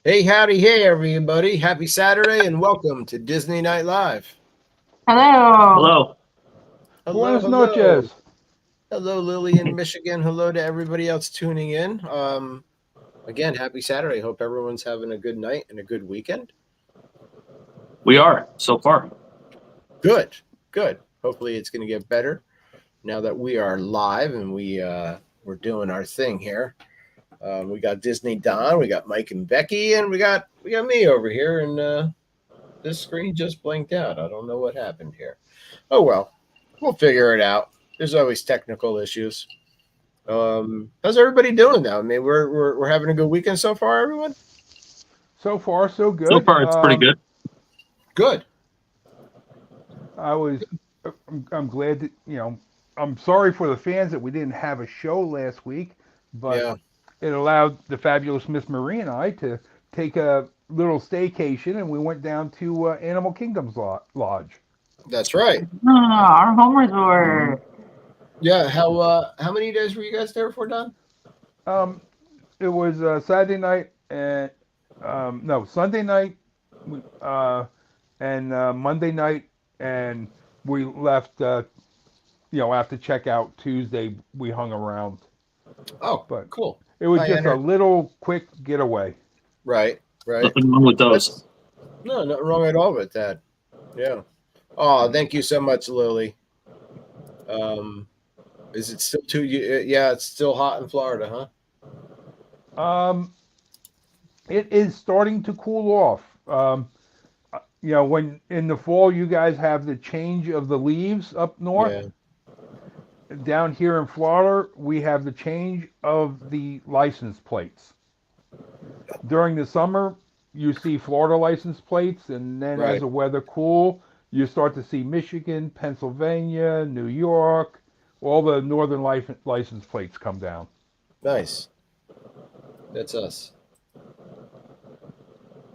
Hey, howdy, hey, everybody. Happy Saturday and welcome to Disney Night Live. Hello. Hello. Buenas noches. Hello, Lily in Michigan. Hello to everybody else tuning in. Again, happy Saturday. Hope everyone's having a good night and a good weekend. We are, so far. Good. Hopefully it's going to get better now that we are live and we're doing our thing here. We got Disney Don, we got Mike and Becky, and we got me over here, and this screen just blinked out. I don't know what happened here. Oh well, we'll figure it out. There's always technical issues. How's everybody doing now? I mean, we're having a good weekend so far, everyone. So far, so good. So far, it's pretty good. Good. I'm glad that I'm sorry for the fans that we didn't have a show last week, but Yeah. It allowed the fabulous Miss Marie and I to take a little staycation, and we went down to Animal Kingdom's Lodge. That's right. Our home resort. Yeah. How many days were you guys there for, Don? It was Saturday night and Sunday night, and Monday night, and we left. After checkout Tuesday, we hung around. Oh, but cool. It was just a little quick getaway. Right. Nothing wrong with those. No, nothing wrong at all with that. Yeah. Oh, thank you so much, Lily. Is it still too? Yeah, it's still hot in Florida, huh? It is starting to cool off. When in the fall you guys have the change of the leaves up north. Yeah. Down here in Florida, we have the change of the license plates. During the summer, you see Florida license plates, and then as the weather cool, you start to see Michigan, Pennsylvania, New York, all the northern license plates come down. Nice. That's us.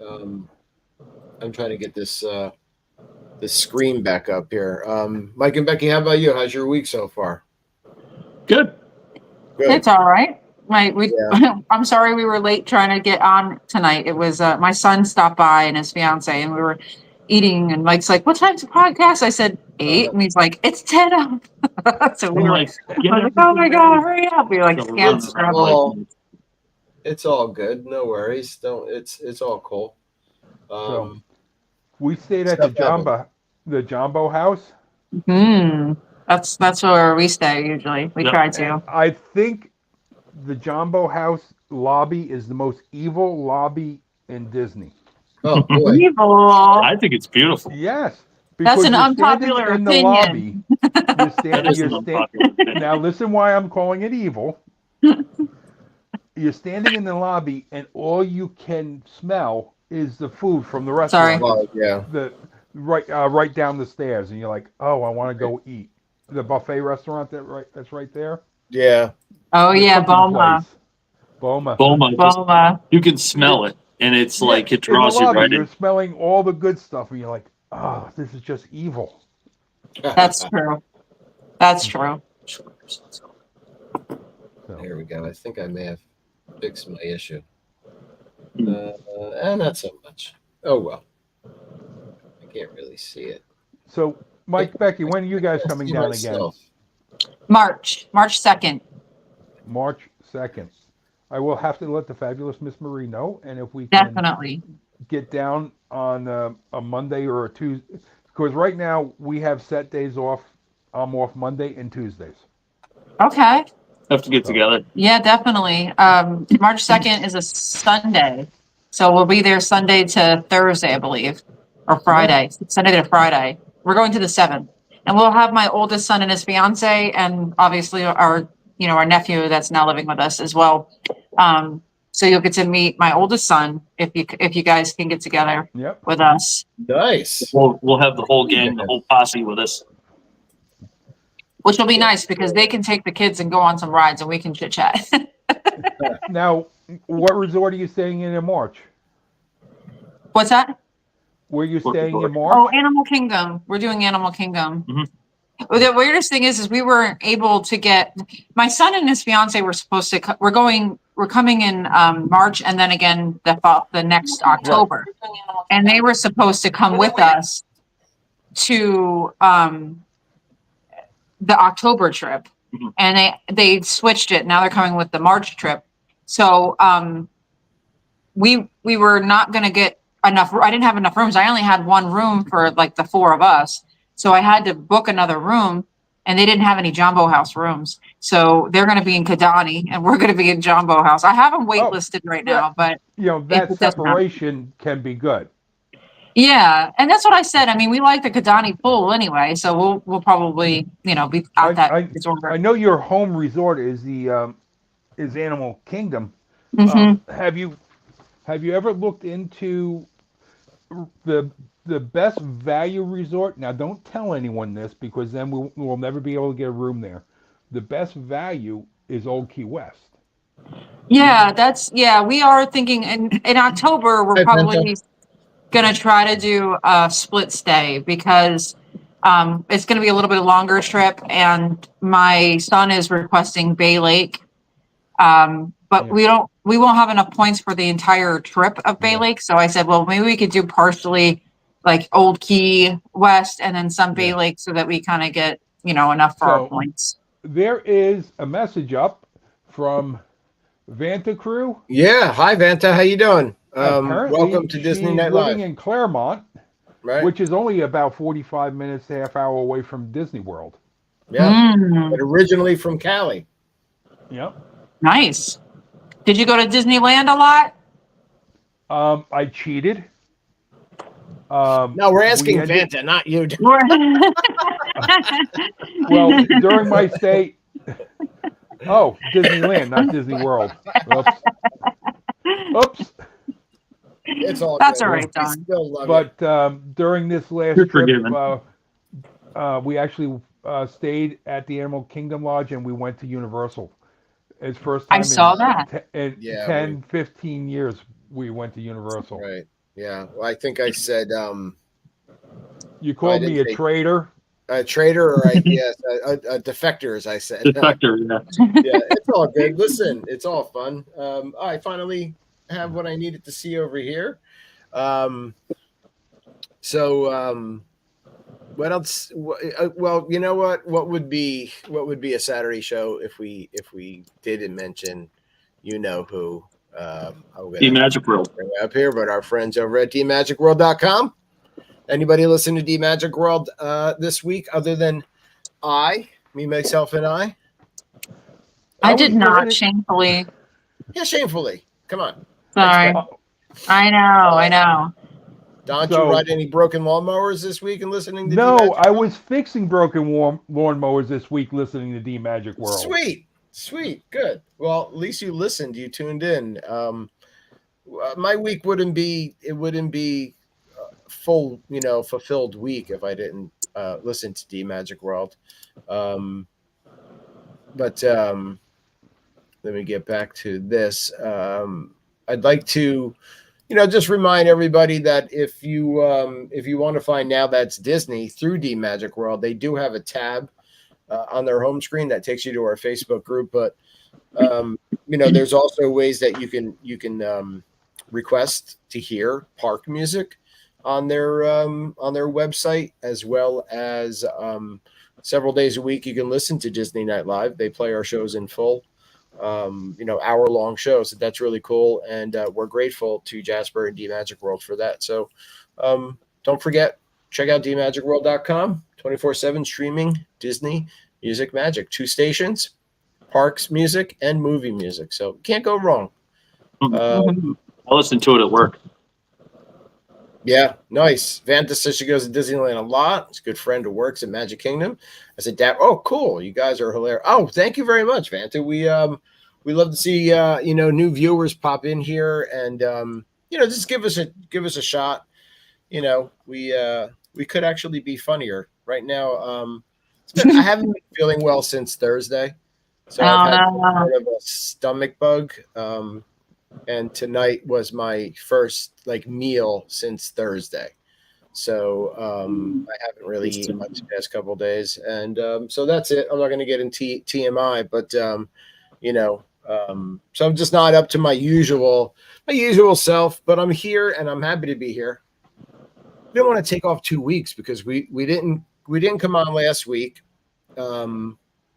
I'm trying to get this screen back up here. Mike and Becky, how about you? How's your week so far? Good. It's all right. I'm sorry we were late trying to get on tonight. It was my son stopped by and his fiance, and we were eating, and Mike's like, "What time's the podcast?" I said 8, and he's like, "It's 10 up." So we were like, "Oh my god, hurry up!" We were like, "Can't scramble." It's all good. No worries. It's all cool. So we stayed at the Jumbo house. That's where we stay usually. We try to. And I think the Jumbo house lobby is the most evil lobby in Disney. Oh boy. Evil. I think it's beautiful. Yes. That's an unpopular opinion. Now listen why I'm calling it evil. You're standing in the lobby and all you can smell is the food from the restaurant. Oh, yeah. Right down the stairs, and you're like, "Oh, I want to go eat." the buffet restaurant that's right there. Yeah. Oh The yeah, cooking Boma. place. Boma. Boma. You can smell it, and it's like it in the draws you lobby, right you're in. smelling all the good stuff, and you're like, oh, this is just evil. That's true. That's true. So, There we go. I think I may have fixed my issue. And not so much. Oh well. I can't really see it. so Mike, Becky, when are you guys coming See down myself. March 2nd. again? March 2nd. I will have to let the fabulous Miss Marie know, and if we can Definitely. get down on a Monday or a Tuesday, because right now we have set days off. I'm off Monday and Tuesdays. Okay. Have to get together. Yeah, definitely. March 2nd is a Sunday. So we'll be there Sunday to Thursday, I believe, or Friday, Sunday to Friday. We're going to the 7th. And we'll have my oldest son and his fiance, and obviously our nephew that's now living with us as well. So you'll get to meet my oldest son if you guys can get together with us. Nice. We'll have the whole gang, the whole posse with us. Which will be nice because they can take the kids and go on some rides and we can chit chat. Now, what resort are you staying in March? What's that? Were you What staying in resort? March? Oh, Animal Kingdom. We're doing Animal Kingdom. Mhm. Well, the weirdest thing is we weren't able to get my son and his fiance were supposed to. We're coming in March and then again the next October, and they were supposed to come with us to the October trip, Mhm. and they switched it. Now they're coming with the March trip. So we were not going to get enough. I didn't have enough rooms. I only had one room for like the four of us. So I had to book another room, and they didn't have any Jumbo House rooms. So they're going to be in Kidani, and we're going to be in Jumbo House. I have them waitlisted right now, but That it doesn't matter. separation can be good. Yeah, and that's what I said. I mean, we like the Kidani pool anyway, so we'll probably be at that resort. I know your home resort is the is Animal Kingdom. Mhm. Have you ever looked into the best value resort? Now, don't tell anyone this because then we'll never be able to get a room there. The best value is Old Key West. Yeah, we are thinking in October, we're probably going to try to do a split stay because it's going to be a little bit longer trip, and my son is requesting Bay Lake. But we won't have enough points for the entire trip of Bay Lake. So I said, well, maybe we could do partially like Old Key West and then some Bay Lake so that we kind of get, enough for our points. There is a message up from Vanta Crew. Yeah. Hi, Vanta. How you doing? Apparently, Welcome to Disney she's Night living Live. in Claremont, Right. which is only about 45 minutes, half hour away from Disney World. Yeah. But originally from Cali. Yep. Nice. Did you go to Disneyland a lot? I cheated. No, we're asking Vanta, not you. Well, during my stay, Disneyland, not Disney World. Oops. It's all That's good. all right, Don. We still love But during this last You're trip, forgiven. we actually stayed at the Animal Kingdom Lodge and we went to Universal. It's first time I saw that. in 15 years we went to Universal. Right. Yeah. Well, I think I said you called me a traitor. A traitor, or a defector, as I said. Defector, Yeah, it's all good. Listen, it's all fun. I finally have what I needed to see over here. What else? Well, you know what? What would be a Saturday show if we didn't mention, who? D-Magic World. Bring up here, but our friends over at DMagicWorld.com. Anybody listen to D Magic World this week other than me, myself, and I? I did not, shamefully. Yeah, shamefully. Come on. Sorry. I know. Don't you ride any broken lawnmowers this week and listening to No, D-Magic I was fixing broken lawnmowers this week listening to D Magic World. Sweet. Good. Well, at least you listened. You tuned in. My week wouldn't be full, fulfilled week if I didn't listen to D Magic World. But let me get back to this. I'd like to, just remind everybody that if you want to find Now That's Disney through D Magic World, they do have a tab on their home screen that takes you to our Facebook group. But there's also ways that you can request to hear park music on their website, as well as several days a week you can listen to Disney Night Live. They play our shows in full, hour-long shows. So that's really cool, and we're grateful to Jasper and D Magic World for that. So don't forget, check out dmagicworld.com. 24/7 streaming Disney music magic. 2 stations, parks music and movie music. So can't go wrong. I listen to it at work. Yeah, nice. Vanta says she goes to Disneyland a lot. She's a good friend who works at Magic Kingdom. I said, Dad, oh, cool. You guys are hilarious. Oh, thank you very much, Vanta. We love to see new viewers pop in here, and just give us a shot. We could actually be funnier right now. I haven't been feeling well since Thursday, so I've had sort of a stomach bug. And tonight was my first meal since Thursday. So I haven't really eaten much the past couple of days. And so that's it. I'm not going to get into TMI, but so I'm just not up to my usual self, but I'm here and I'm happy to be here. I didn't want to take off 2 weeks because we didn't come on last week.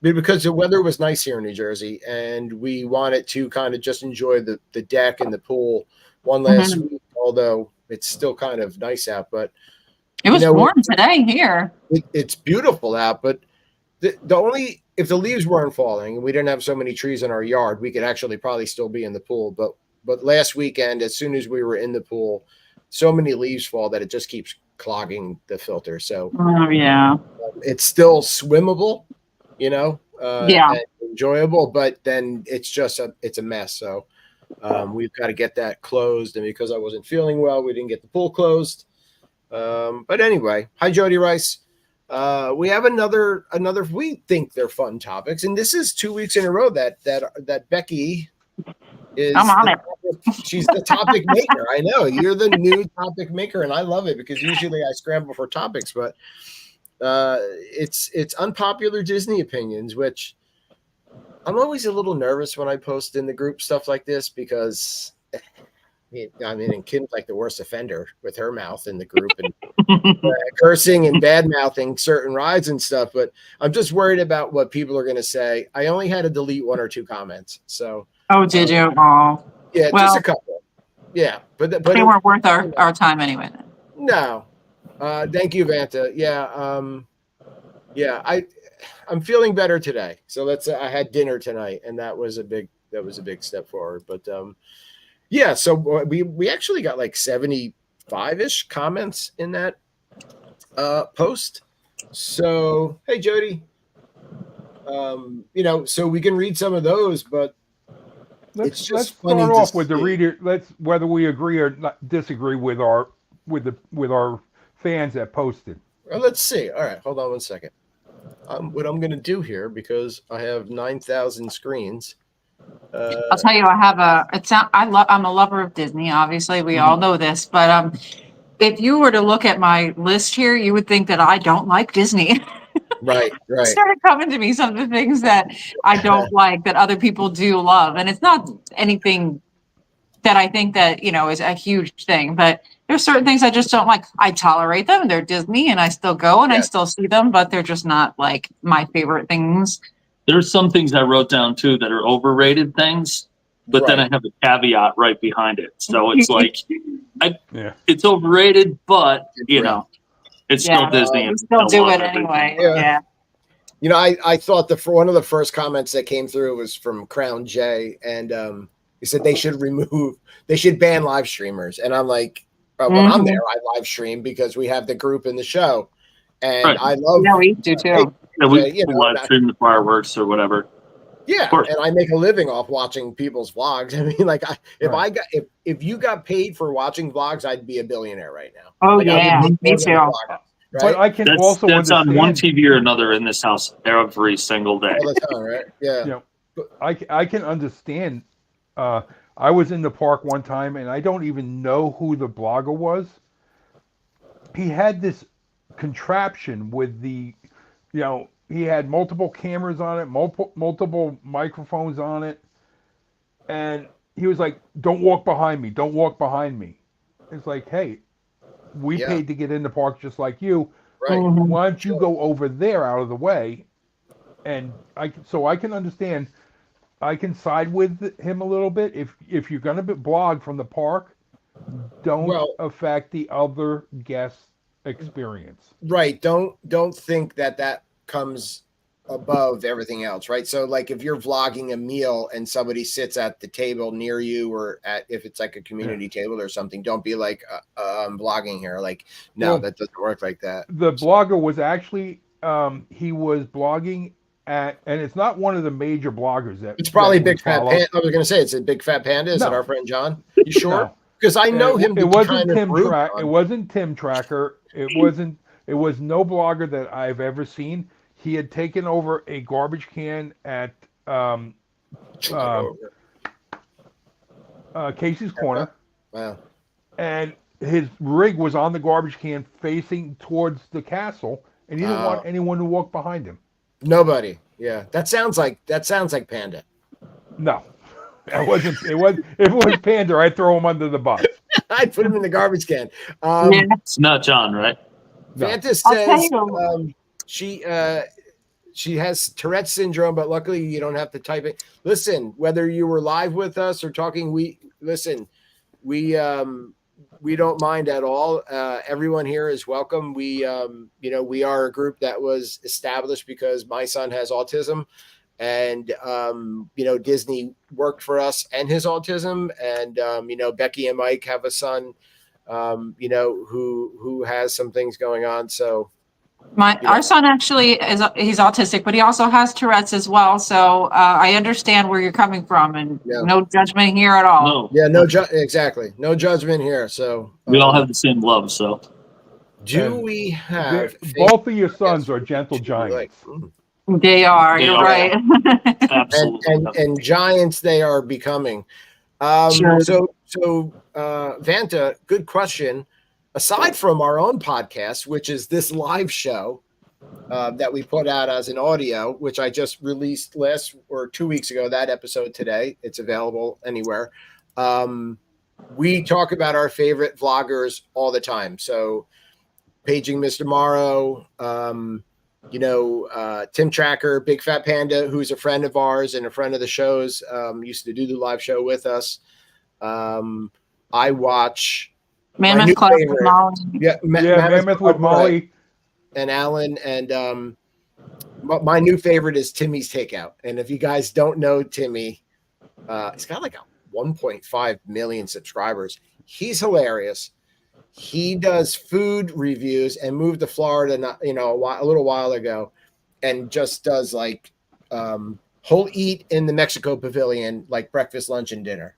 Because the weather was nice here in New Jersey, and we wanted to kind of just enjoy the deck and the pool one last week, although it's still kind of nice out. But it was warm today here. It's beautiful out, but if the leaves weren't falling and we didn't have so many trees in our yard, we could actually probably still be in the pool. But last weekend, as soon as we were in the pool, so many leaves fall that it just keeps clogging the filter. So it's still swimmable. And enjoyable, but then it's a mess. So we've got to get that closed. And because I wasn't feeling well, we didn't get the pool closed. But anyway, hi, Jody Rice. We have another, we think they're fun topics. And this is 2 weeks in a row that Becki is, I'm on it. She's the topic maker. I know you're the new topic maker, and I love it because usually I scramble for topics, but it's unpopular Disney opinions, which I'm always a little nervous when I post in the group stuff like this because and Kim's like the worst offender with her mouth in the group and cursing and bad mouthing certain rides and stuff. But I'm just worried about what people are going to say. I only had to delete 1 or 2 comments. So did you? Oh, yeah, well, just a couple. Yeah, but they weren't worth our time anyway. No. Thank you, Vanta. I'm feeling better today. So I had dinner tonight, and that was a big step forward. But so we actually got like 75-ish comments in that post. So hey, Jody, so we can read some of those, but let's start off with the reader. Whether we agree or disagree with our fans that posted. Well, let's see. All right, hold on 1 second. What I'm going to do here, because I have 9,000 screens. I'll tell you, I'm a lover of Disney. Obviously, we all know this, but if you were to look at my list here, you would think that I don't like Disney. Right. It started coming to me some of the things that I don't like that other people do love, and it's not anything that I think that is a huge thing, but there's certain things I just don't like. I tolerate them. They're Disney and I still go and I still see them, but they're just not like my favorite things. There's some things I wrote down too that are overrated things, but then I have a caveat right behind it. So it's like, it's overrated, but it's still Disney. And still do it anyway. Yeah. I thought one of the first comments that came through was from Crown J, and he said they should ban live streamers. And I'm like, when I'm there, I live stream because we have the group in the show, and I love. Yeah, we do too. We live stream the fireworks or whatever. Yeah, and I make a living off watching people's vlogs. I mean, like, if you got paid for watching vlogs, I'd be a billionaire right now. Oh, like, me too. right? But I can also That's understand. on one TV or another in this house every single day. All the time, right? Yeah. You know, I can understand. I was in the park one time, and I don't even know who the blogger was. He had this contraption with he had multiple cameras on it, multiple microphones on it, and he was like, "Don't walk behind me. Don't walk behind me." It's like, hey, we paid to get in the park just like you. Right. Why don't you go over there out of the way? And I can understand. I can side with him a little bit. If you're going to blog from the park, don't affect the other guests' experience. Right. Don't think that comes above everything else, right? So like if you're vlogging a meal and somebody sits at the table near you, or if it's like a community table or something, don't be like I'm vlogging here. Like, no, that doesn't work like that. The blogger was actually he was blogging and it's not one of the major bloggers that it's probably that Big Fat Panda. I was going to say it's a Big Fat Panda. Is it our friend John? You sure? Because I know him. It wasn't Tim Tracker. It wasn't Tim Tracker. It wasn't. It was no blogger that I've ever seen. He had taken over a garbage can at Casey's Corner. Wow. And his rig was on the garbage can facing towards the castle, and he didn't want anyone to walk behind him. Nobody. Yeah, that sounds like Panda. No, it wasn't. If it was Panda, I'd throw him under the bus. I'd put him in the garbage can. It's not John, right? Fanta says she has Tourette's syndrome, but luckily you don't have to type it. Listen, whether you were live with us or talking, we don't mind at all. Everyone here is welcome. We are a group that was established because my son has autism, and Disney worked for us and his autism, and Becki and Mike have a son, who has some things going on. So our son actually he's autistic, but he also has Tourette's as well. So I understand where you're coming from, and no judgment here at all. Exactly. No judgment here. So we all have the same love. So we have both of your sons are gentle giants. They are. You're right. Absolutely. And giants they are becoming. Sure. So Vanta, good question. Aside from our own podcast, which is this live show that we put out as an audio, which I just released 2 weeks ago, that episode today, it's available anywhere. We talk about our favorite vloggers all the time. So Paging Mr. Morrow, Tim Tracker, Big Fat Panda, who's a friend of ours and a friend of the show's, used to do the live show with us. I watch Mammoth Club with Molly. Mammoth with Molly and Alan. And my new favorite is Timmy's Takeout. And if you guys don't know Timmy, he's got like 1.5 million subscribers. He's hilarious. He does food reviews and moved to Florida, a little while ago, and just does like he'll eat in the Mexico Pavilion, like breakfast, lunch, and dinner,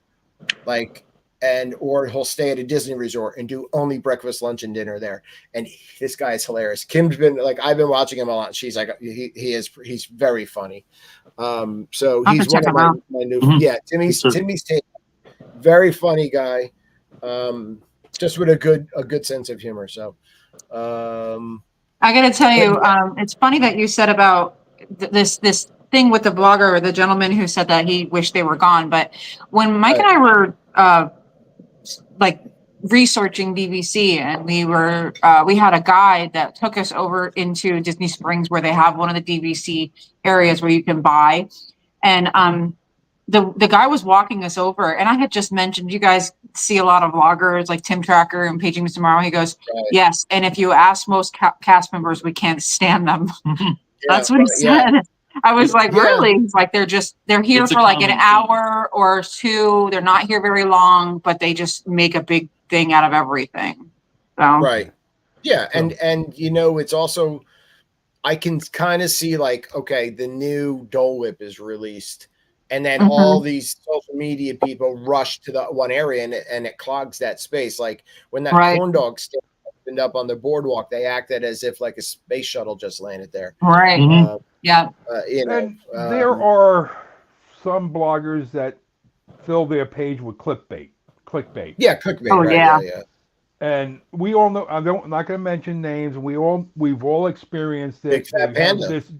or he'll stay at a Disney resort and do only breakfast, lunch, and dinner there. And this guy is hilarious. Kim's been I've been watching him a lot. She's like, he's very funny. So he's one of my new, Timmy's Take, very funny guy. Just with a good sense of humor. So, I got to tell you, it's funny that you said about this thing with the blogger or the gentleman who said that he wished they were gone. But when Mike and I were researching DVC, and we had a guide that took us over into Disney Springs, where they have one of the DVC areas where you can buy, and the guy was walking us over, and I had just mentioned, you guys see a lot of vloggers like Tim Tracker and Paging Mr. Morrow. He goes, yes. And if you ask most cast members, we can't stand them. That's what he said. Yeah. I was like, really? He's like, they're here for like an hour or two. They're not here very long, but they just make a big thing out of everything. So. Right. Yeah. And it's also, I can kind of see okay, the new Dole Whip is released. And then all these social media people rush to the one area, and it clogs that space. Like when that corn dog stand opened up on the boardwalk, they acted as if like a space shuttle just landed there. Right. Yeah. You know, And there are some bloggers that fill their page with clickbait. Yeah, clickbait. Oh, right, yeah. yeah. And we all know. I'm not going to mention names. We've all experienced it. Big fat panda. This,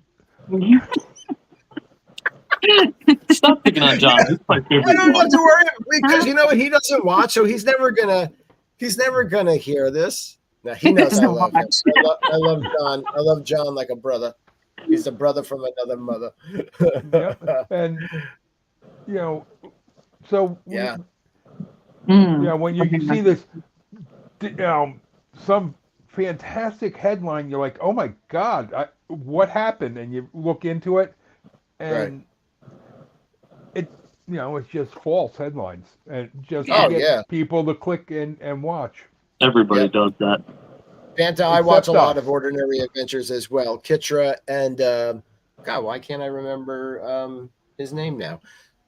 Stop picking on John. He's my favorite. I don't have to worry because you know what, he doesn't watch, so he's never gonna hear this. No, he knows I love him. I love John. I love John like a brother. He's a brother from another mother. yeah. And you know, so Yeah. When you see this, some fantastic headline, you're like, oh my God, what happened? And you look into it, and it's just false headlines, and just to get people to click and watch. Everybody does that. Fanta, I watch a lot of Ordinary Adventures as well. Kitra and God, why can't I remember his name now?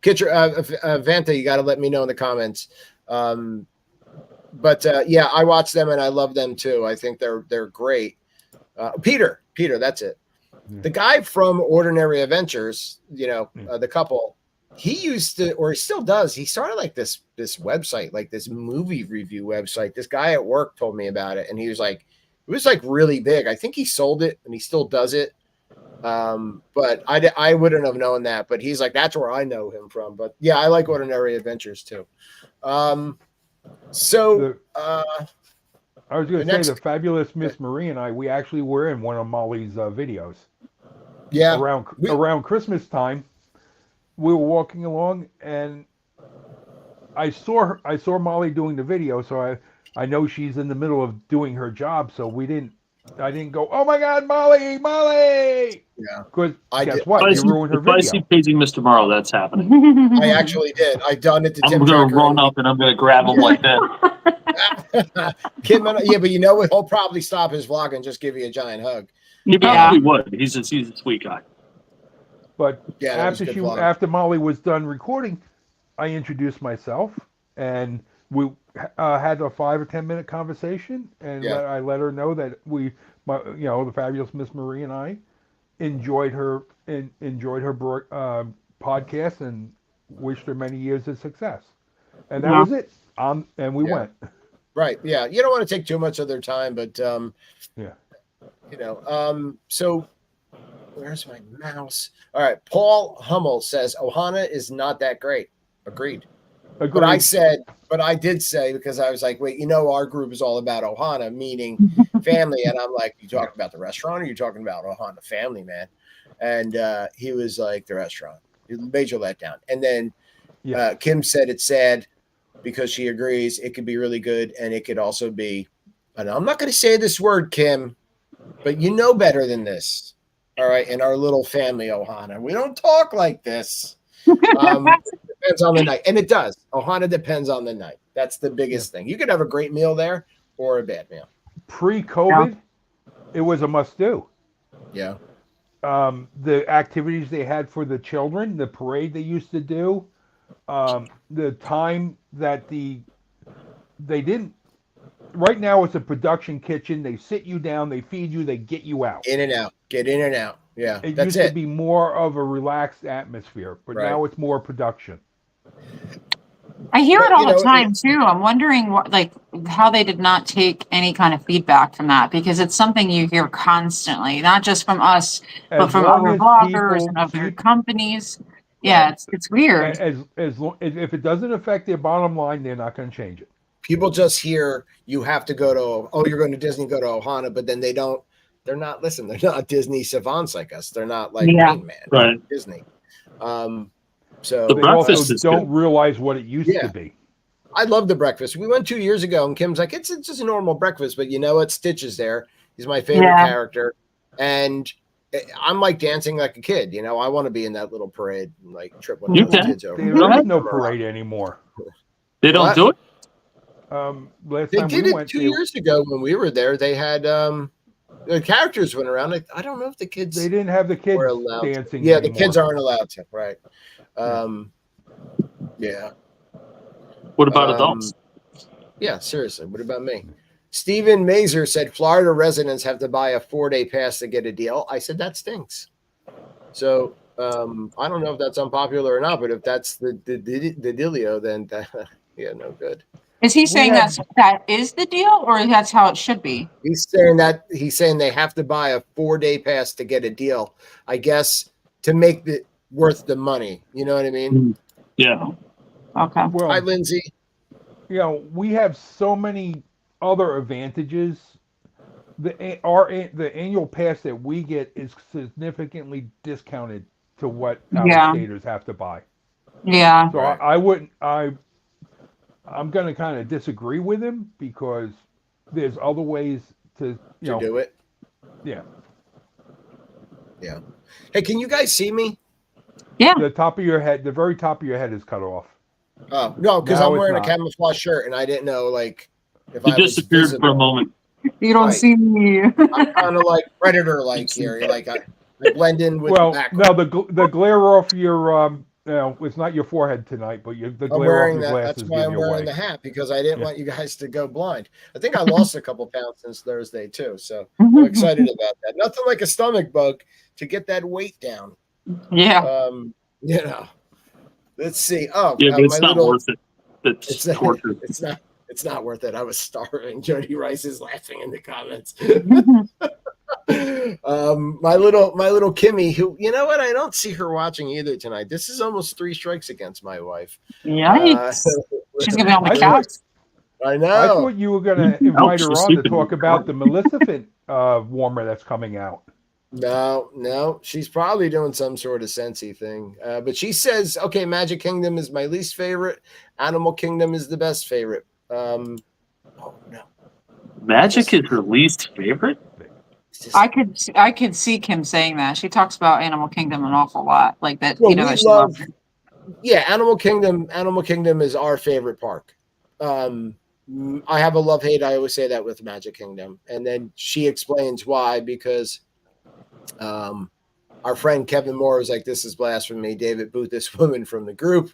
Kitra, Vanta, you got to let me know in the comments. But yeah, I watch them and I love them too. I think they're great. Peter, that's it. The guy from Ordinary Adventures, the couple, he used to, or he still does. He started like this website, like this movie review website. This guy at work told me about it, and he was like, it was like really big. I think he sold it, and he still does it. But I wouldn't have known that. But he's like, that's where I know him from. But yeah, I like Ordinary Adventures too. I was going to say the fabulous Miss Marie and I, we actually were in one of Molly's videos. Yeah. Around Christmas time, we were walking along, and I saw Molly doing the video, so I know she's in the middle of doing her job, so I didn't go, oh my God, Molly! Yeah. Because guess what? You ruined her video. If I see Paging Mr. Morrow, that's happening. I actually did. I done it to Tim. I'm going to run up and I'm going to grab him like that. Kim, yeah, but you know what? He'll probably stop his vlog and just give you a giant hug. He probably would. He's a sweet guy. But yeah, after Molly was done recording, I introduced myself, and we had a 5 or 10 minute conversation, and I let her know that the fabulous Miss Marie and I enjoyed her podcast and wished her many years of success, and that was it. And we went. Right. Yeah. You don't want to take too much of their time, but so where's my mouse? All right. Paul Hummel says Ohana is not that great. Agreed. But I did say, because I was like, wait, our group is all about Ohana, meaning family. And I'm like, you talking about the restaurant, or you talking about Ohana family, man? And he was like, the restaurant. Major letdown. And then Kim said it's sad because she agrees it could be really good, and it could also be, and I'm not going to say this word, Kim, but you know better than this. All right. In our little family, Ohana, we don't talk like this. Depends on the night. And it does. Ohana depends on the night. That's the biggest thing. You could have a great meal there or a bad meal. Pre-COVID, it was a must-do. Yeah. The activities they had for the children, the parade they used to do, the time that they didn't. Right now, it's a production kitchen. They sit you down, they feed you, they get you out. In and out. Get in and out. Yeah, it used to be more of a relaxed atmosphere, but now it's more production. I hear it all the time too. I'm wondering how they did not take any kind of feedback from that, because it's something you hear constantly, not just from us, but from other bloggers and other companies. Yeah, it's weird. If it doesn't affect their bottom line, they're not going to change it. People just hear you have to go to, you're going to Disney, go to Ohana, but then they're not Disney savants like us. They're not like Rain Man, right? Disney. So the they breakfast also don't realize what it used to be. I love the breakfast. We went 2 years ago, and Kim's like, it's just a normal breakfast, but you know what? Stitch is there. He's my favorite character, and I'm like dancing like a kid. I want to be in that little parade, and like trip one of the kids over. They don't have no parade anymore. They don't do it. They did it 2 years ago when we were there. They had the characters went around. I don't know if the kids. They didn't have the kids dancing. Yeah, anymore. The kids aren't allowed to. Right. Yeah. What about adults? Yeah, seriously. What about me? Stephen Mazer said Florida residents have to buy a 4-day pass to get a deal. I said that stinks. So I don't know if that's unpopular or not, but if that's the dealio, then yeah, no good. Is he saying that is the deal, or that's how it should be? He's saying they have to buy a 4-day pass to get a deal, I guess, to make it worth the money. You know what I mean? Yeah. Okay. Well, Hi, Lindsay. You know, we have so many other advantages. The annual pass that we get is significantly discounted to what out-of-staters have to buy. Yeah. So right. I'm going to kind of disagree with him because there's other ways to do it. Yeah. Yeah. Hey, can you guys see me? Yeah. The top of your head, the very top of your head is cut off. Oh, no, because I'm wearing a camouflage shirt and I didn't know, like, if I disappeared for a moment. You don't see me. I'm kind of like Predator-like here. Like, I blend in with the background. No, the glare off your it's not your forehead tonight, but the glare off your glasses. That's why I'm wearing the hat, because I didn't want you guys to go blind. I think I lost a couple pounds since Thursday too, so I'm excited about that. Nothing like a stomach bug to get that weight down. Yeah. You know. Let's see. Oh, yeah, but it's not worth it. It's torture. It's not worth it. I was starving. Jody Rice is laughing in the comments. My little Kimmy, who, you know what? I don't see her watching either tonight. This is almost 3 strikes against my wife. Yikes. She's gonna be on the couch. I know. I thought you were gonna invite her on to talk about the Maleficent warmer that's coming out. No, she's probably doing some sort of Scentsy thing. But she says, okay, Magic Kingdom is my least favorite. Animal Kingdom is the best favorite. Oh no. Magic is her least favorite? I could see Kim saying that. She talks about Animal Kingdom an awful lot. Like that, well, that she loves it. Yeah, Animal Kingdom is our favorite park. I have a love-hate. I always say that with Magic Kingdom. And then she explains why, because our friend Kevin Moore was like, this is blasphemy. David Booth, this woman from the group.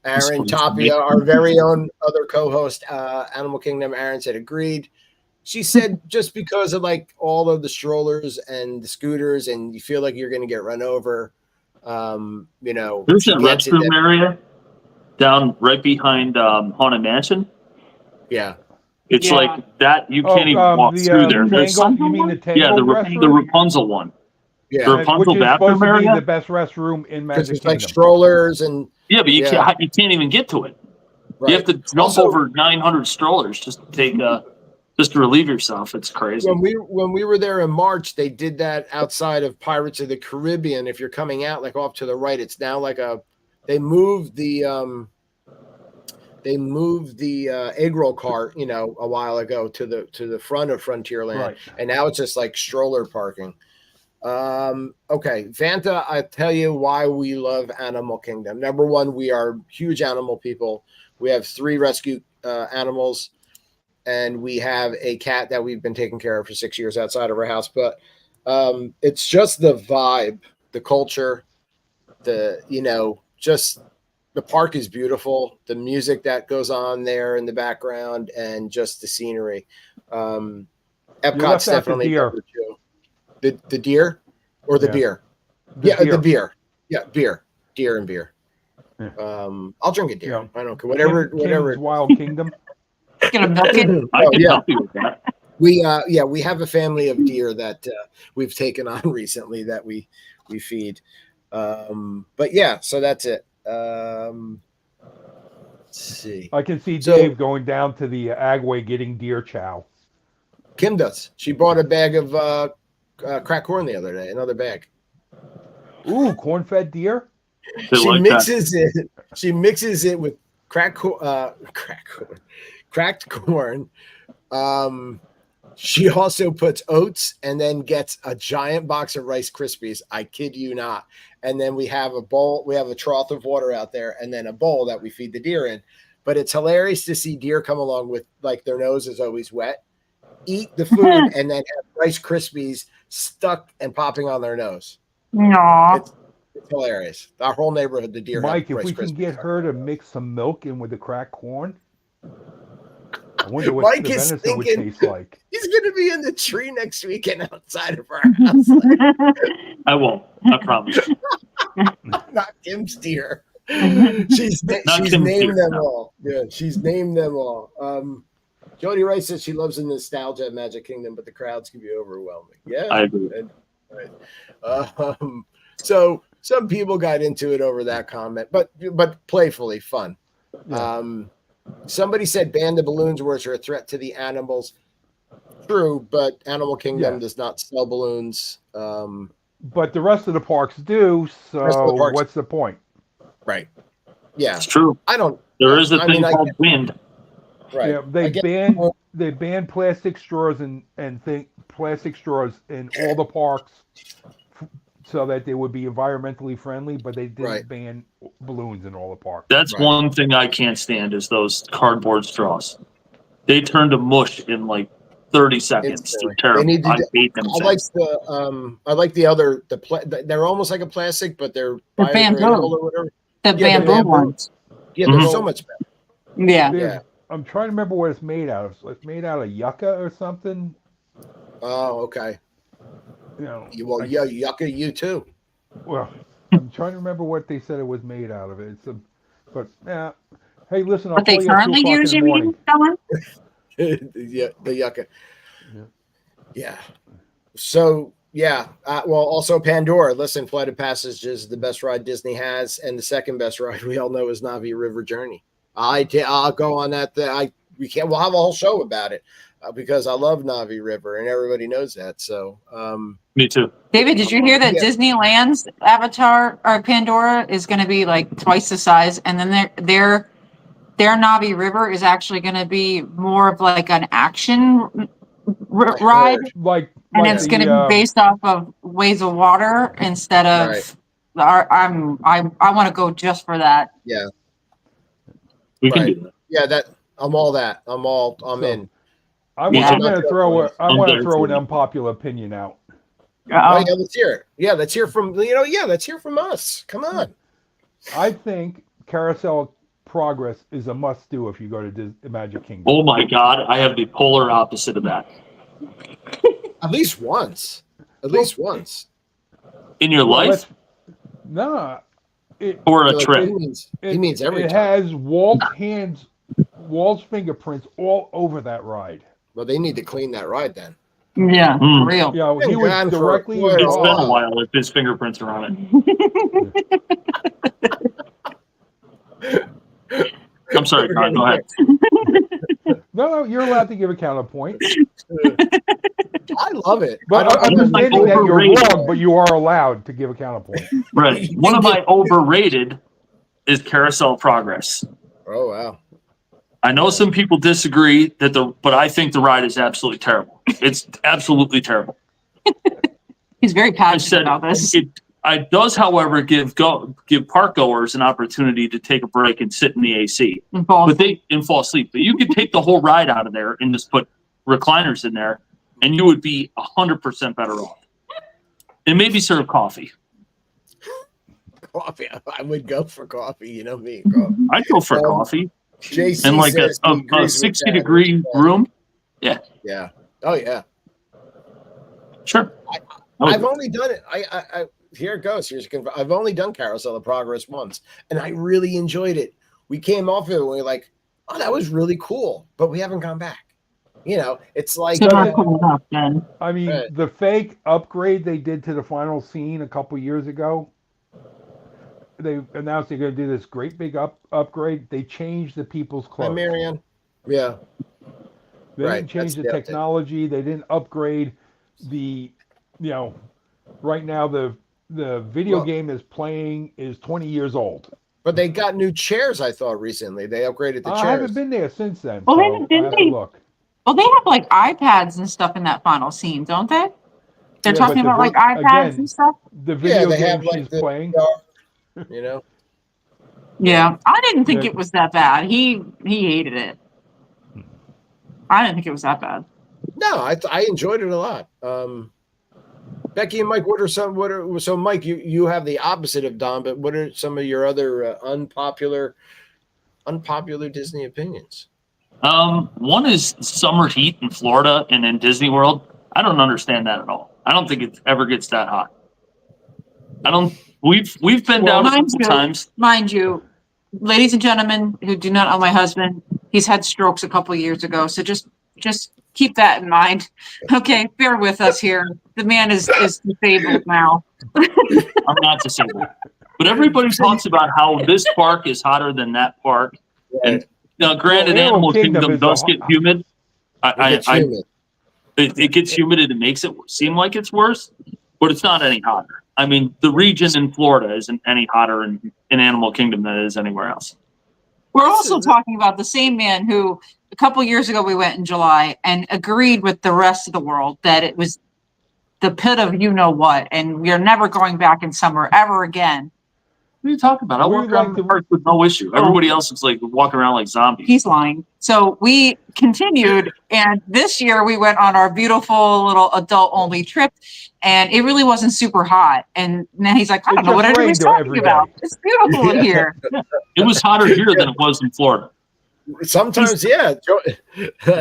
Aaron Tapia, our very own other co-host, Animal Kingdom, Aaron said agreed. She said just because of like all of the strollers and the scooters and you feel like you're going to get run over, you know. There's a restroom area down right behind Haunted Mansion. Yeah. It's like that. You can't even walk through there. You mean the Tangled restroom? The Rapunzel one. Yeah, the Rapunzel which is supposed to area? be the best restroom in Magic Kingdom. Like strollers and but you can't even get to it. Right. You have to jump over 900 strollers just to take just to relieve yourself. It's crazy. When we were there in March, they did that outside of Pirates of the Caribbean. If you're coming out like off to the right, it's now like they moved the egg roll cart, you know, a while ago to the front of Frontierland, right. And now it's just like stroller parking. Okay, Vanta, I tell you why we love Animal Kingdom. Number one, we are huge animal people. We have 3 rescue animals, and we have a cat that we've been taking care of for 6 years outside of our house. But it's just the vibe, the culture, just the park is beautiful. The music that goes on there in the background, and just the scenery. Epcot's definitely number 2. The deer or the beer? The beer. Yeah, beer. Deer and beer. Yeah. I'll drink a deer. Yeah. I don't care. Whatever. King's Wild Kingdom. Gonna milk it. I can help you with that. We have a family of deer that we've taken on recently that we feed. But yeah, so that's it. Let's see. I can see Dave going down to the Agway getting deer chow. Kim does. She bought a bag of cracked corn the other day, another bag. Ooh, corn-fed deer. She mixes it with cracked corn. She also puts oats and then gets a giant box of Rice Krispies. I kid you not. And then we have a bowl. We have a trough of water out there, and then a bowl that we feed the deer in. But it's hilarious to see deer come along with like their nose is always wet, eat the food, and then have Rice Krispies stuck and popping on their nose. No, it's hilarious. Our whole neighborhood, the deer. Mike, if we can get her to mix some milk in with the cracked corn. I wonder what Mike the is venison would thinking taste like. he's going to be in the tree next weekend outside of our house. I won't. I promise. Not Kim's deer. She's Kim's named deer, them no. all. Yeah, she's named them all. Jody Rice says she loves the nostalgia of Magic Kingdom, but the crowds can be overwhelming. Yeah, I agree. Right. So some people got into it over that comment, but playfully fun. Yeah. Somebody said ban the balloons, which are a threat to the animals. True, but Animal Kingdom does not sell balloons. But the rest of the parks do, so what's the point? Right. Yeah. It's true. I don't. There is a thing called wind. Right. Yeah, they banned plastic straws and plastic straws in all the parks so that they would be environmentally friendly, but they didn't ban balloons in all the parks. That's one thing I can't stand is those cardboard straws. They turn to mush in like 30 seconds. They're terrible. I hate them. I like the other they're almost like a plastic, but they're biodegradable or whatever. The bamboo ones. Yeah, they're so much better. Yeah. I'm trying to remember what it's made out of. So it's made out of yucca or something. Oh, okay. Yucca, you too. Well, I'm trying to remember what they said it was made out of. Hey, listen, I'll what they currently use, you mean, Colin? Yeah, the yucca. Yeah. So also Pandora. Listen, Flight of Passage is the best ride Disney has, and the second best ride we all know is Navi River Journey. I'll go on that. We'll have a whole show about it because I love Navi River, and everybody knows that. So, me too. David, did you hear that Disneyland's Avatar or Pandora is going to be like twice the size, and then their Navi River is actually going to be more of like an action ride, and it's going to be based off of Ways of Water instead of. I want to go just for that. Yeah. We can do that. Yeah, I'm in. I want to throw an unpopular opinion out. Let's hear it. Yeah, let's hear from let's hear from us. Come on. I think Carousel Progress is a must-do if you go to Magic Kingdom. Oh my God, I have the polar opposite of that. At least once. In your life? No. Or a trip. He means every time. It has Walt's fingerprints all over that ride. Well, they need to clean that ride then. Yeah, for real. Yeah, he was directly involved. It's been a while if his fingerprints are on it. I'm sorry, Don, go ahead. No, you're allowed to give a counterpoint. I love it. But I'm understanding that you're wrong, but you are allowed to give a counterpoint. Right. One of my overrated is Carousel Progress. Oh, wow. I know some people disagree but I think the ride is absolutely terrible. It's absolutely terrible. He's very passionate about this. It does, however, give park goers an opportunity to take a break and sit in the AC and fall asleep. But you could take the whole ride out of there and just put recliners in there, and you would be 100% better off. And maybe serve coffee. Coffee. I would go for coffee. You know me. I'd go for coffee. JC and like a 60-degree room. Yeah. Yeah. Oh yeah. Sure. I've only done it. I here it goes. I've only done Carousel of Progress once, and I really enjoyed it. We came off of it and we were like, "Oh, that was really cool," but we haven't gone back. It's like I mean, the fake upgrade they did to the final scene a couple years ago. They announced they're going to do this great big upgrade. They changed the people's clothes. Hi, Marianne. Yeah. They didn't change the technology. They didn't upgrade right now the video game is 20 years old. But they got new chairs, I thought, recently. They upgraded the chairs. I haven't been there since then. Well, so they look. Well, they have like iPads and stuff in that final scene, don't they? They're talking about like iPads and stuff. The video game she's playing. Yeah, I didn't think it was that bad. He hated it. I didn't think it was that bad. No, I enjoyed it a lot. Becky and Mike, so Mike, you have the opposite of Don, but what are some of your other unpopular Disney opinions? One is summer heat in Florida and in Disney World. I don't understand that at all. I don't think it ever gets that hot. I don't. We've been down a couple times. Mind you, ladies and gentlemen who do not know my husband, he's had strokes a couple years ago. So just keep that in mind. Okay, bear with us here. The man is disabled now. I'm not disabled, but everybody talks about how this park is hotter than that park. Right. And now, granted, Animal Kingdom does get humid. It gets humid and it makes it seem like it's worse, but it's not any hotter. I mean, the region in Florida isn't any hotter in Animal Kingdom than it is anywhere else. We're also talking about the same man who a couple years ago we went in July and agreed with the rest of the world that it was the pit of you know what, and we are never going back in summer ever again. What are you talking about? I walk around the park with no issue. Everybody else is like walking around like zombies. He's lying. So we continued, and this year we went on our beautiful little adult-only trip, and it really wasn't super hot. And then he's like, I don't know what everybody's talking about. It's beautiful in here. Yeah. It was hotter here than it was in Florida. Sometimes, yeah.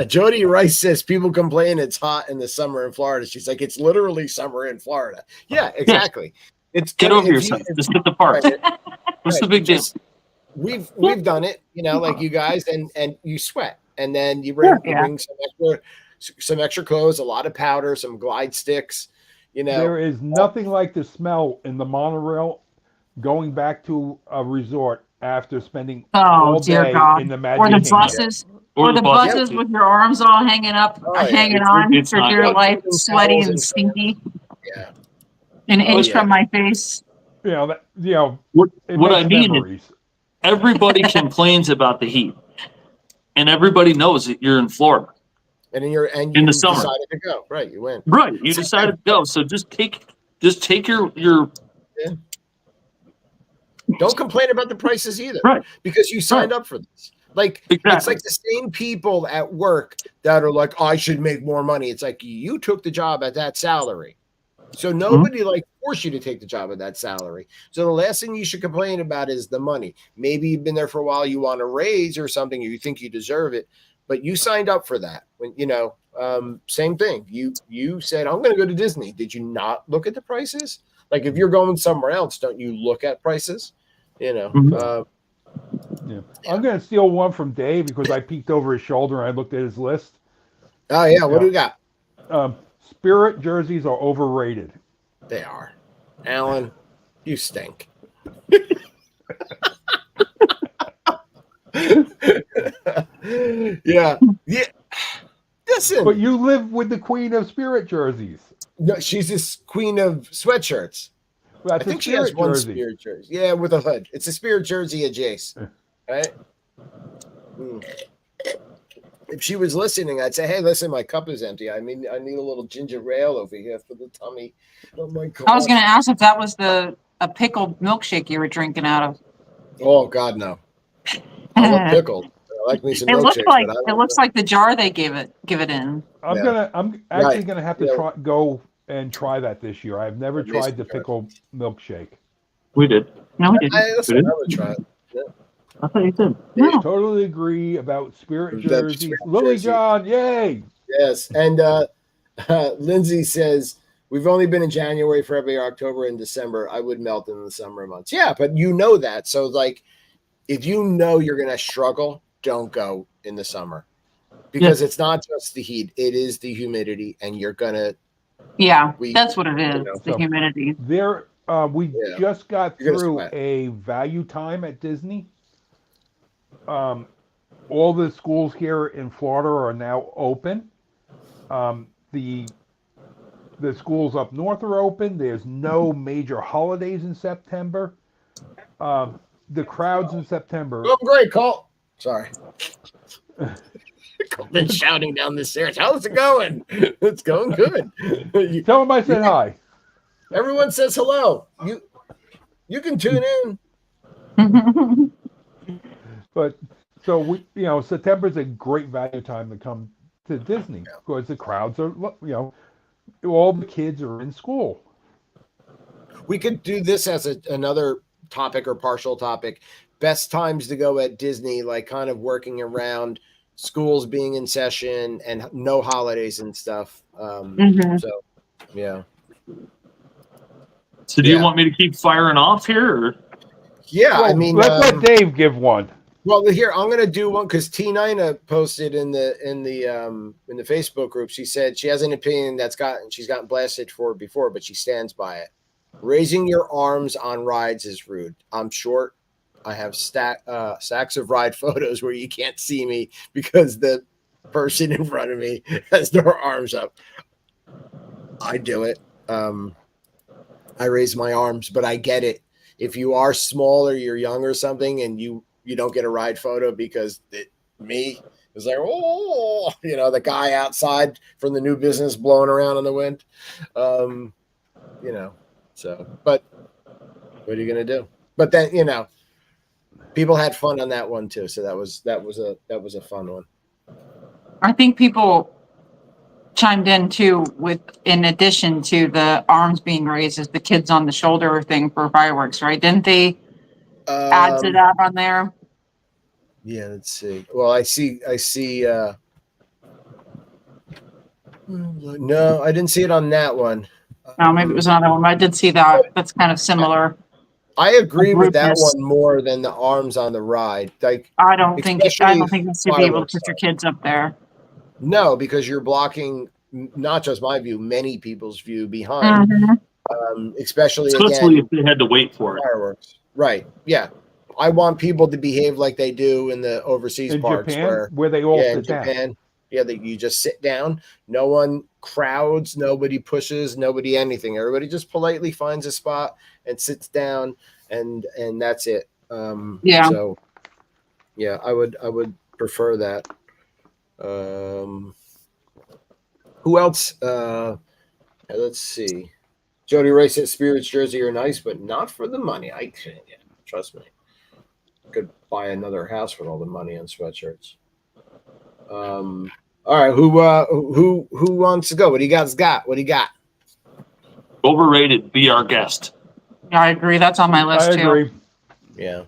Jody Rice says people complain it's hot in the summer in Florida. She's like, it's literally summer in Florida. Yeah, exactly. It's get over yourself. Just hit the park. Right. What's the big deal? We've done it, like you guys, and you sweat, and then you bring some extra clothes, a lot of powder, some glide sticks. There is nothing like the smell in the monorail going back to a resort after spending all day in the Magic Kingdom. Buses. Or the buses with your arms all hanging up, hanging on for dear life, sweaty and stinky. Yeah. An inch from my face. What I mean is everybody complains about the heat, and everybody knows that you're in Florida. And you in the summer decided to go. Right, you went. Right, you decided to go. So just take your. Yeah. Don't complain about the prices either, right? Because you signed up for this. Like It's like the same people at work that are like, I should make more money. It's like you took the job at that salary. So nobody forced you to take the job at that salary. So the last thing you should complain about is the money. Maybe you've been there for a while, you want a raise or something, or you think you deserve it, but you signed up for that. When same thing. You said, I'm going to go to Disney. Did you not look at the prices? Like if you're going somewhere else, don't you look at prices? I'm going to steal one from Dave because I peeked over his shoulder and I looked at his list. Oh yeah, what do we got? Spirit jerseys are overrated. They are. Alan, you stink. Yeah. Listen. But you live with the queen of Spirit jerseys. No, she's this queen of sweatshirts. Well, I think she has one Spirit jersey. Yeah, with a hood. It's a Spirit jersey of Jace. Right? If she was listening, I'd say, hey, listen, my cup is empty. I need a little ginger ale over here for the tummy. Oh my God. I was going to ask if that was a pickled milkshake you were drinking out of. Oh God, no. I love pickled. I like me some milkshakes. It looks like the jar they give it in. I'm actually gonna have to go and try that this year. I've never tried the pickled milkshake. We did. No, we didn't. I would try it. Yeah. I thought you did. No. Totally agree about Spirit jerseys. Lily John, yay! Yes, and Lindsay says we've only been in January, February, October, and December. I would melt in the summer months. Yeah, but you know that. So like, if you know you're gonna struggle, don't go in the summer because it's not just the heat; it is the humidity, and you're gonna. Yeah, that's what it is. The humidity. We just got through a value time at Disney. All the schools here in Florida are now open. The schools up north are open. There's no major holidays in September. The crowds in September. Oh, great, Colt. Sorry. Been shouting down the stairs. How's it going? It's going good. Tell them I said hi. Everyone says hello. You can tune in. But so September's a great value time to come to Disney because the crowds are, all the kids are in school. We could do this as another topic or partial topic. Best times to go at Disney, like kind of working around schools being in session and no holidays and stuff. So yeah. So do you want me to keep firing off here? Or? Yeah, well, I mean, let's let Dave give one. Well, here I'm gonna do one because T9 posted in the Facebook group. She said she has an opinion she's gotten blasted for it before, but she stands by it. Raising your arms on rides is rude. I'm short. I have stacks of ride photos where you can't see me because the person in front of me has their arms up. I do it. I raise my arms, but I get it. If you are small or you're young or something and you don't get a ride photo because me is like, oh, the guy outside from the new business blowing around in the wind. So, but what are you going to do? But then, people had fun on that one too. So that was a fun one. I think people chimed in too in addition to the arms being raised is the kids on the shoulder thing for fireworks, right? Didn't they add to that on there? Yeah, let's see. Well, I see no, I didn't see it on that one. No, maybe it was another one. I did see that. That's kind of similar. I agree with that one more than the arms on the ride. Like, I don't think you should be able to put your kids up there. No, because you're blocking not just my view, many people's view behind. Especially if they had to wait for fireworks. Right. Yeah. I want people to behave like they do in the overseas parks Japan, where they all sit down. Yeah, you just sit down. No one crowds, nobody pushes, nobody anything. Everybody just politely finds a spot and sits down, and that's it. So, yeah, I would prefer that. Who else? Let's see. Jody Ray says Spirits jersey are nice, but not for the money. I can't. Yeah, trust me. Could buy another house with all the money on sweatshirts. All right, who wants to go? What do you guys got? What do you got? Overrated. Be our guest. I agree. That's on my list too. I agree. Yeah,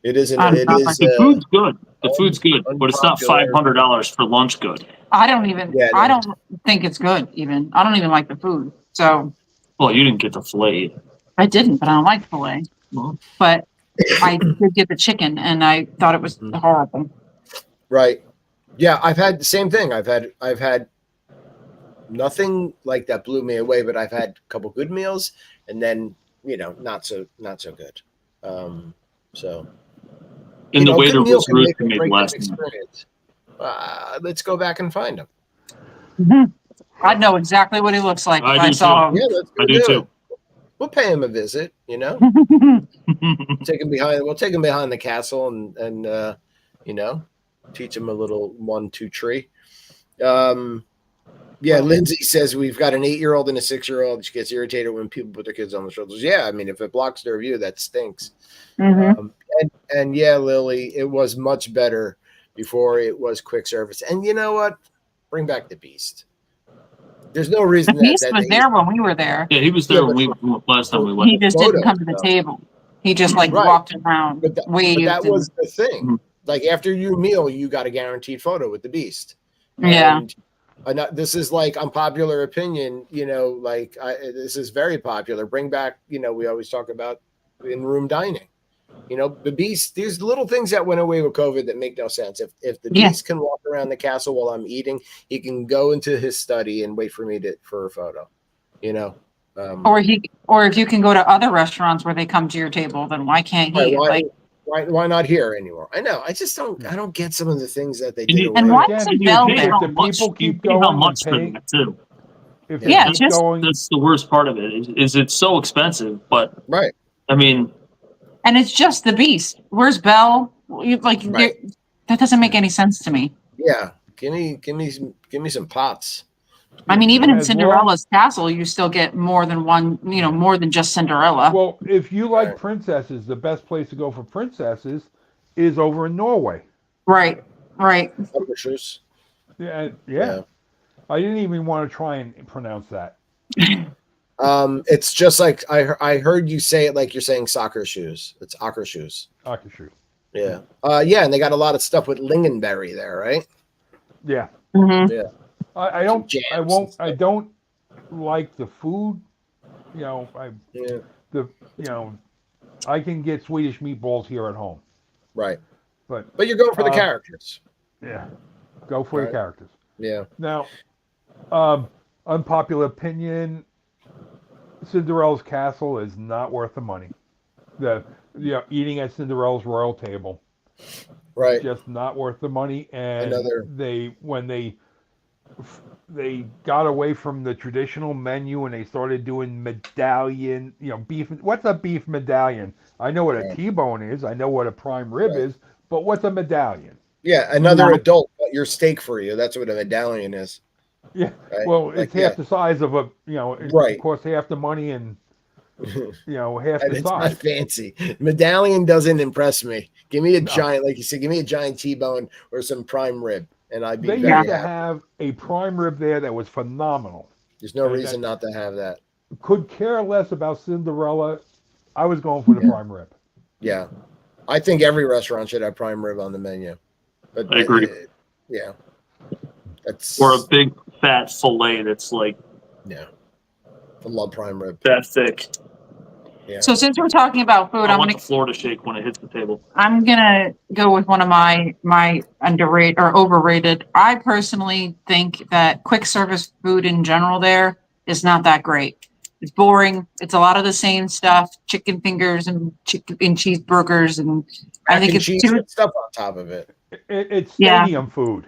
it isn't. The food's good. The food's good, but it's not $500 for lunch good. I don't think it's good. Even I don't even like the food. So. Well, you didn't get the filet. I didn't, but I don't like filet. But I did get the chicken, and I thought it was horrible. Right. Yeah, I've had the same thing. I've had nothing like that blew me away, but I've had a couple good meals, and then not so good. So. And the waiter was rude to me last night. Let's go back and find him. I'd know exactly what he looks like if I saw him. Yeah, I do too. We'll pay him a visit, We'll take him behind the castle and teach him a little 1-2 tree. Yeah, Lindsay says we've got an 8-year-old and a 6-year-old. She gets irritated when people put their kids on the shoulders. Yeah, I mean, if it blocks their view, that stinks. And yeah, Lily, it was much better before it was quick service. And you know what? Bring back the Beast. There's no reason the Beast was there when we were there. Yeah, he was there last time we went. He just didn't come to the table. He just walked around. But that was the thing. Like after your meal, you got a guaranteed photo with the Beast. And this is like unpopular opinion. This is very popular. Bring back. We always talk about in-room dining. The Beast, there's little things that went away with COVID that make no sense. If the Beast can walk around the castle while I'm eating, he can go into his study and wait for me for a photo, or if you can go to other restaurants where they come to your table, then why can't he? Why not here anymore? I know. I just don't get some of the things that they did. And why isn't Bell there? If the people keep going how much for that too. That's the worst part of it is it's so expensive, but right. I mean, and it's just the Beast. Where's Belle? That doesn't make any sense to me. Yeah, give me some pots. I mean, even in Cinderella's castle, you still get more than one. More than just Cinderella. Well, if you like princesses, the best place to go for princesses is over in Norway. Right. Yeah. I didn't even want to try and pronounce that. It's just like I heard you say it like you're saying soccer shoes. It's Akershoes. Akershoes. Yeah. Yeah, and they got a lot of stuff with lingonberry there, right? Yeah. Mm-hmm. Yeah. I don't. I won't. I don't like the food. You know. I can get Swedish meatballs here at home. Right. But you're going for the characters. Yeah. Go for the characters. Yeah. Now, unpopular opinion. Cinderella's castle is not worth the money. Eating at Cinderella's royal table, right? Just not worth the money. And when they got away from the traditional menu and they started doing medallion, beef. What's a beef medallion? I know what a T-bone is. I know what a prime rib is. But what's a medallion? Yeah, another adult, your steak for you. That's what a medallion is. Yeah. Right? Well, it's half the size of a. It costs half the money and. Half the it's size. not fancy. Medallion doesn't impress me. Give me a giant, like you said, give me a giant T-bone or some prime rib, and I'd be they very used to happy. have a prime rib there that was phenomenal. There's no reason not to have that. Could care less about Cinderella. I was going for the prime rib. Yeah. I think every restaurant should have prime rib on the menu. But I agree. Yeah. Or a big fat fillet that's like. Yeah. I love prime rib. That thick. Yeah. So since we're talking about food, I want the floor to shake when it hits the table. I'm gonna go with one of my underrated or overrated. I personally think that quick service food in general there is not that great. It's boring. It's a lot of the same stuff: chicken fingers and cheeseburgers, and I think it's too stuff on top of it. It's stadium food.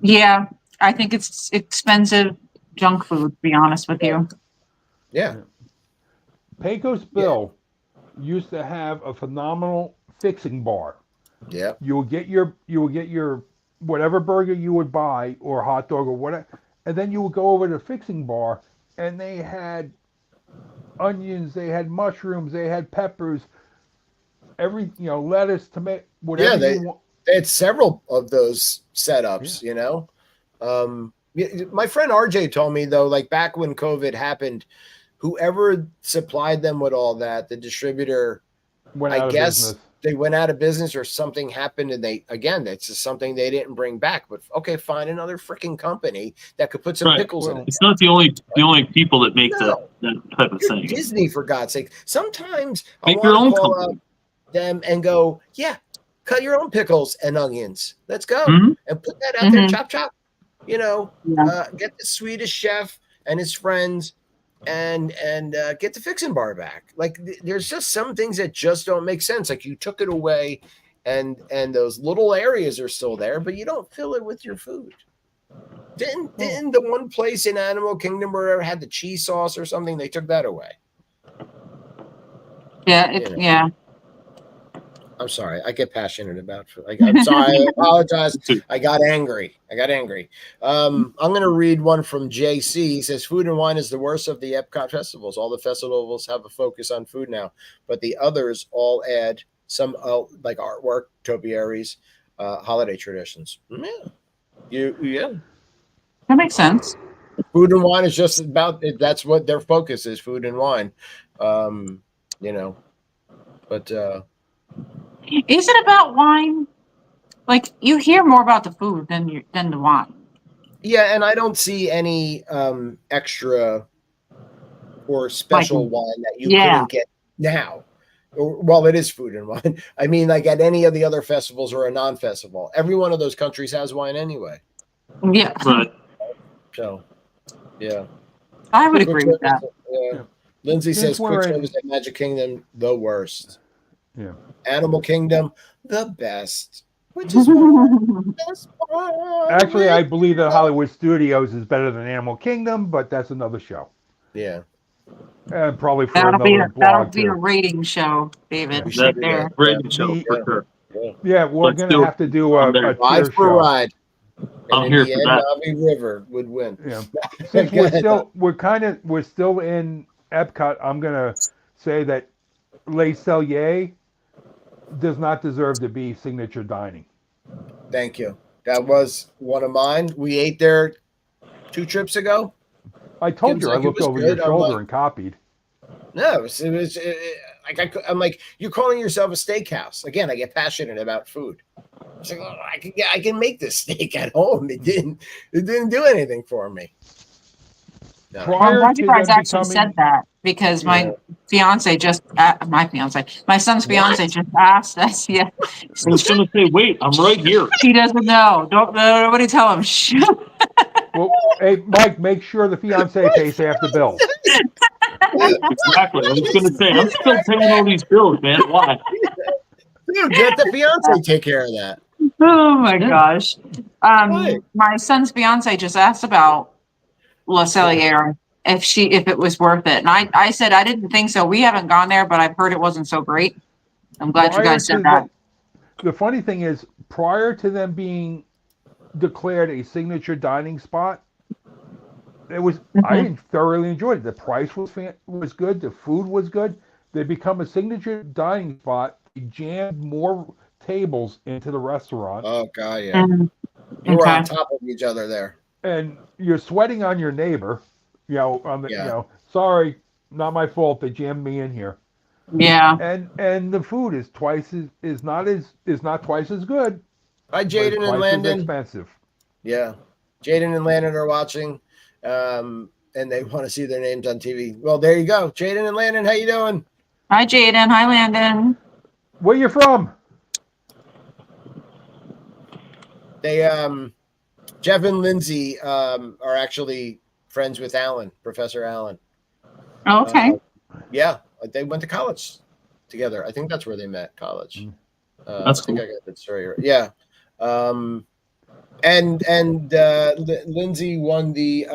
Yeah, I think it's expensive junk food. To be honest with you. Yeah. Pecos Bill used to have a phenomenal fixing bar. Yeah. You would get your whatever burger you would buy or hot dog or whatever, and then you would go over to the fixing bar and they had onions, they had mushrooms, they had peppers, lettuce, tomato, whatever you want. They had several of those setups, My friend RJ told me though, like back when COVID happened, whoever supplied them with all that, the distributor, I guess they went out of business or something happened, and it's just something they didn't bring back. But okay, find another freaking company that could put some pickles in it. It's not the only people that make that type of thing. Disney, for God's sake. Sometimes make your own call company. Them and go, cut your own pickles and onions. Let's go and put that out there, chop. Get the Swedish chef and his friends and get the fixing bar back. Like there's just some things that just don't make sense. Like you took it away and those little areas are still there, but you don't fill it with your food. Didn't the one place in Animal Kingdom where it had the cheese sauce or something, they took that away? Yeah. I'm sorry. I get passionate about food. I'm sorry. I apologize. I got angry. I'm going to read one from JC. He says, food and wine is the worst of the Epcot festivals. All the festivals have a focus on food now, but the others all add some like artwork, topiaries, holiday traditions. Yeah. That makes sense. Food and wine is just about it. That's what their focus is, food and wine. But is it about wine? Like you hear more about the food than the wine. Yeah, and I don't see any extra or special wine that you couldn't get now. Well, it is food and wine. I mean, like at any of the other festivals or a non-festival, every one of those countries has wine anyway. Yeah. So, yeah. I would agree with that. Yeah. Lindsay says quick service at Magic Kingdom, the worst. Yeah. Animal Kingdom, the best. Which is the best part. Actually, I believe that Hollywood Studios is better than Animal Kingdom, but that's another show. Yeah. And probably for that'll another be a rating show, David. Yeah. Right there. Rating show for sure. Yeah, we're going to have to do a ride for show. Ride. I'm here for that. Navi River would win. Yeah. Since we're still in Epcot, I'm going to say that Le Cellier does not deserve to be signature dining. Thank you. That was one of mine. We ate there 2 trips ago. I told you I looked over your shoulder and copied. No, it was like I'm like, you're calling yourself a steakhouse. Again, I get passionate about food. It's like, oh, I can make this steak at home. It didn't do anything for me. No. I'm Prior glad you to guys them actually becoming, said that because my fiance just, my son's fiance What? just asked us. Yeah, I was gonna say, wait, I'm right here. he doesn't know. Don't nobody tell him. Shh. well, hey, Mike, make sure the fiance pays half the bill. Exactly. I was gonna say, I'm still paying all these bills, man. Why? Dude, let the fiance take care of that. Oh my gosh. Right. My son's fiance just asked about La Cellier if it was worth it. And I said I didn't think so. We haven't gone there, but I've heard it wasn't so great. I'm glad you Prior guys to said that. the funny thing is, prior to them being declared a signature dining spot, it was I thoroughly enjoyed it. The price was good. The food was good. They become a signature dining spot. They jammed more tables into the restaurant, Oh god, yeah. Mhm. You were on Okay. top of each other there. and you're sweating on your neighbor. Yeah. Sorry, not my fault. They jammed me in here. Yeah. And the food is not twice as good, Hi, but it's Jaden and twice as Landon. expensive. Yeah. Jaden and Landon are watching. And they want to see their names on TV. Well, there you go. Jaden and Landon, how you doing? Hi, Jaden. Hi, Landon. Where you from? They Jeff and Lindsay are actually friends with Alan, Professor Alan. Oh, okay. Yeah, they went to college together. I think that's where they met, college. That's I think cool. I got that story right. Yeah. And Lindsay won the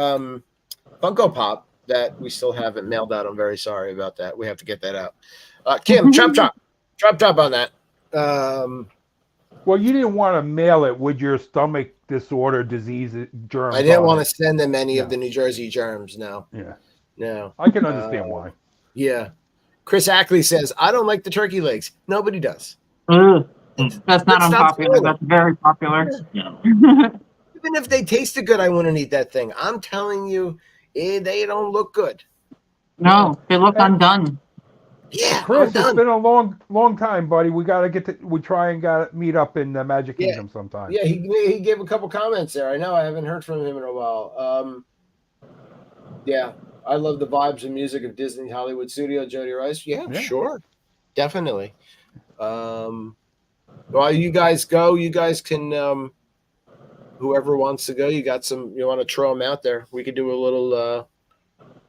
Funko Pop that we still haven't mailed out. I'm very sorry about that. We have to get that out. Kim, chop on that. Well, you didn't want to mail it with your stomach disorder, disease, germs. I didn't on want it. to send them any of No. the New Jersey germs. No. Yeah, No. I can understand why. Yeah. Chris Ackley says, I don't like the turkey legs. Nobody does. Ugh. That's not Let's stop unpopular. spoiling. That's very popular. Yeah. Even if they tasted good, I wouldn't eat that thing. I'm telling you, they don't look good. No, they look undone. Yeah, Chris, I'm done. it's been a long time, buddy. We try and meet up in Magic Yeah. Kingdom sometime. Yeah, he gave a couple comments there. I know I haven't heard from him in a while. Yeah, I love the vibes and music of Disney Hollywood Studio, Jody Rice. Yeah, sure. Definitely. While you guys go, you guys can whoever wants to go, you want to throw them out there. We could do a little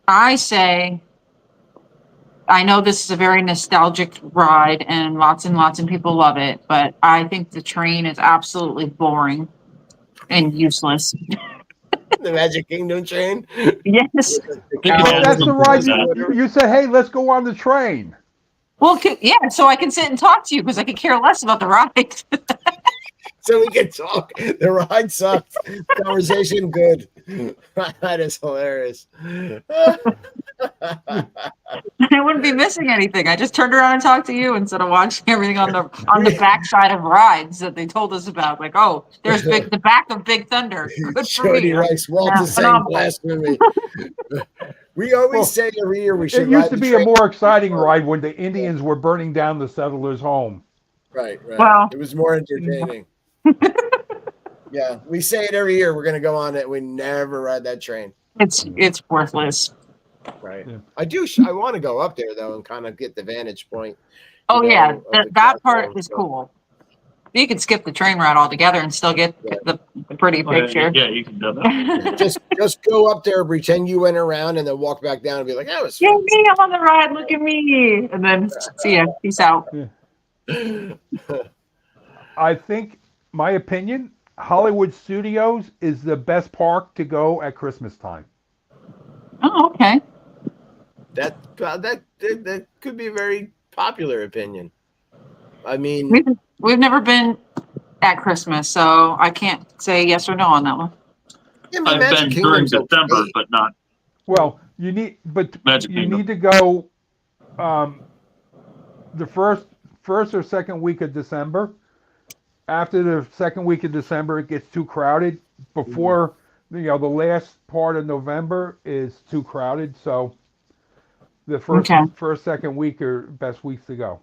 I say, I know this is a very nostalgic ride and lots of people love it, but I think the train is absolutely boring and useless. the Magic Kingdom train. Yes. That's the ride you said, hey, let's go on the train. Well, yeah, so I can sit and talk to you because I could care less about the ride. So we can talk. The ride sucked. Conversation good. That is hilarious. I wouldn't be missing anything. I just turned around and talked to you instead of watching everything on the backside of rides that they told us about. Like, oh, there's the back of Big Thunder. Good for Jody me. Rice, Walt is saying blasphemy. We always say every year we should. It used to be a more exciting ride when the Indians were burning down the settlers' home. Right. Well, it was more entertaining. Yeah, we say it every year. We're going to go on it. We never ride that train. It's worthless. Right. Yeah. I want to go up there though and kind of get the vantage point. Oh yeah, that part is cool. You could skip the train ride altogether and still get the pretty picture. Yeah, you can do that. just go up there, pretend you went around, and then walk back down and be like, "That was fun." Me, I'm on the ride. Look at me, and then see ya. Peace out. Yeah. I think, my opinion, Hollywood Studios is the best park to go at Christmas time. Oh, okay. That could be a very popular opinion. I mean, we've never been at Christmas, so I can't say yes or no on that one. Yeah, I've been during December, but not. Well, you need to go the first or second week of December. After the second week of December, it gets too crowded. Before the last part of November is too crowded. So the first second week are best weeks to go.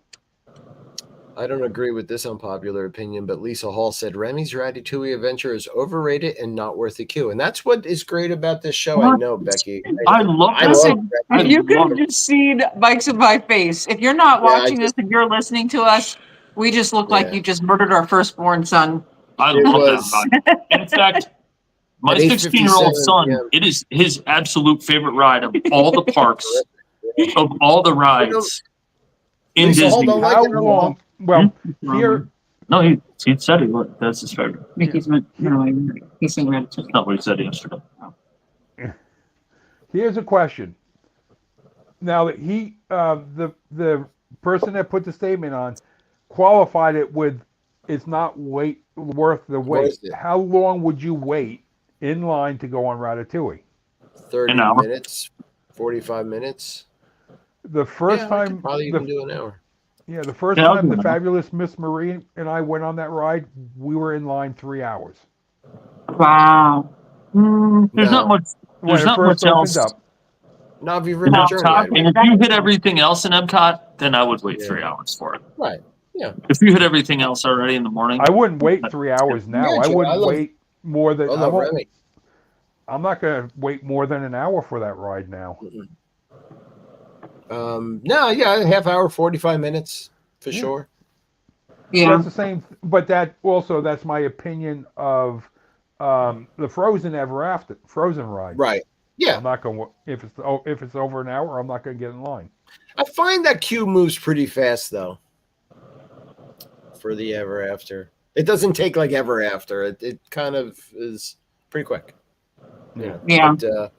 I don't agree with this unpopular opinion, but Lisa Hall said Remy's Ratatouille adventure is overrated and not worth the queue. And that's what is great about this show. I know, Becky. I love that. Listen, if you could just see Mike's and my face. If you're not watching this and you're listening to us, we just look like you just murdered our firstborn son. I love that. In fact, my 16-year-old son, it is his absolute favorite ride of all the parks, of all the rides in Disney. How long? Well, here. No, he said that's his favorite. Mickey's he's saying Ratatouille. That's not what he said yesterday. Here's a question. Now that the person that put the statement on qualified it with, it's not worth the wait. How long would you wait in line to go on Ratatouille? 30 minutes, 45 minutes. The first time, probably even do an hour. Yeah, the first time the fabulous Miss Marie and I went on that ride, we were in line 3 hours. Wow. There's not much. There's not much else. Now, if you've ridden and if you hit everything else in Epcot, then I would wait 3 hours for it. Right. Yeah. If you hit everything else already in the morning, I wouldn't wait 3 hours now. I wouldn't wait more than. I'm not going to wait more than an hour for that ride now. Half hour, 45 minutes for sure. Yeah, that's the same. But that's my opinion of the Frozen ride. Right. Yeah. I'm not going. If it's over an hour, I'm not going to get in line. I find that queue moves pretty fast though. For the Ever After, it doesn't take like Ever After. It kind of is pretty quick. Yeah. But,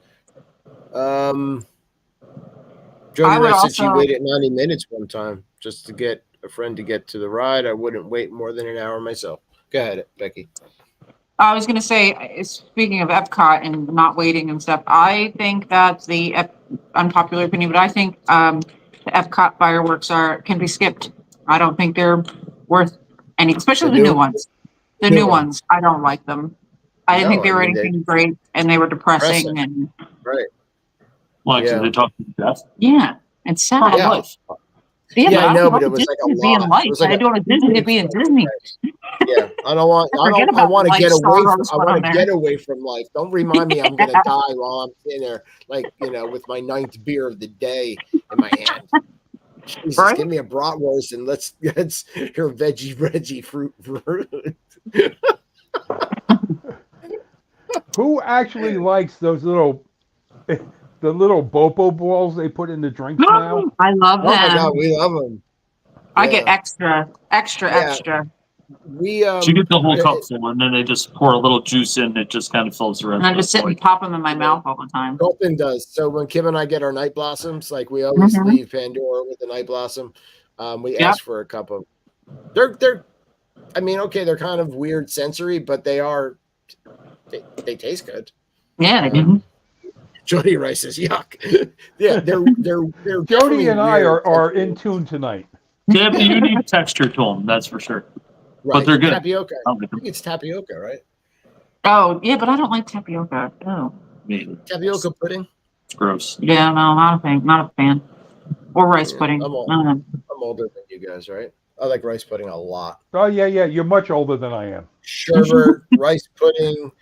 Jody Rice said she waited 90 minutes one time just to get a friend to get to the ride. I wouldn't wait more than an hour myself. Go ahead, Becky. I was going to say, speaking of Epcot and not waiting and stuff, I think that's the unpopular opinion, but I think the Epcot fireworks can be skipped. I don't think they're worth any, especially the new ones. The new ones, I don't like them. I didn't think they were anything great, and they were depressing. And right. Well, they talk to death. Yeah, it's sad. Yeah, I know, but it was like a lot. It was like I don't want Disney to be in Disney. Yeah, I want to get away. I want to get away from life. Don't remind me I'm gonna die while I'm sitting there, with my 9th beer of the day in my hand. Jesus, give me a bratwurst and let's hear veggie fruit. Who actually likes those little Bopo balls they put in the drinks now? I love them. Oh my God, we love them. I get extra. You get the whole cup full, and then they just pour a little juice in. It just kind of fills the rest. And I just sit and pop them in my mouth all the time. Colton does. So when Kim and I get our night blossoms, like we always leave Pandora with a night blossom, we ask for a cup of. They're, I mean, okay, they're kind of weird sensory, but they they taste good. Yeah, they do. Jody Rice says, "Yuck." Yeah, they're Jody and I are in tune tonight. They have a unique texture to them, that's for sure. Right. But they're good. Tapioca. I think it's tapioca, right? Oh, yeah, but I don't like tapioca. No. Tapioca pudding? It's gross. Yeah, no, not a fan. Or rice pudding. I'm older than you guys, right? I like rice pudding a lot. Oh, yeah. You're much older than I am. Sherbet, rice pudding.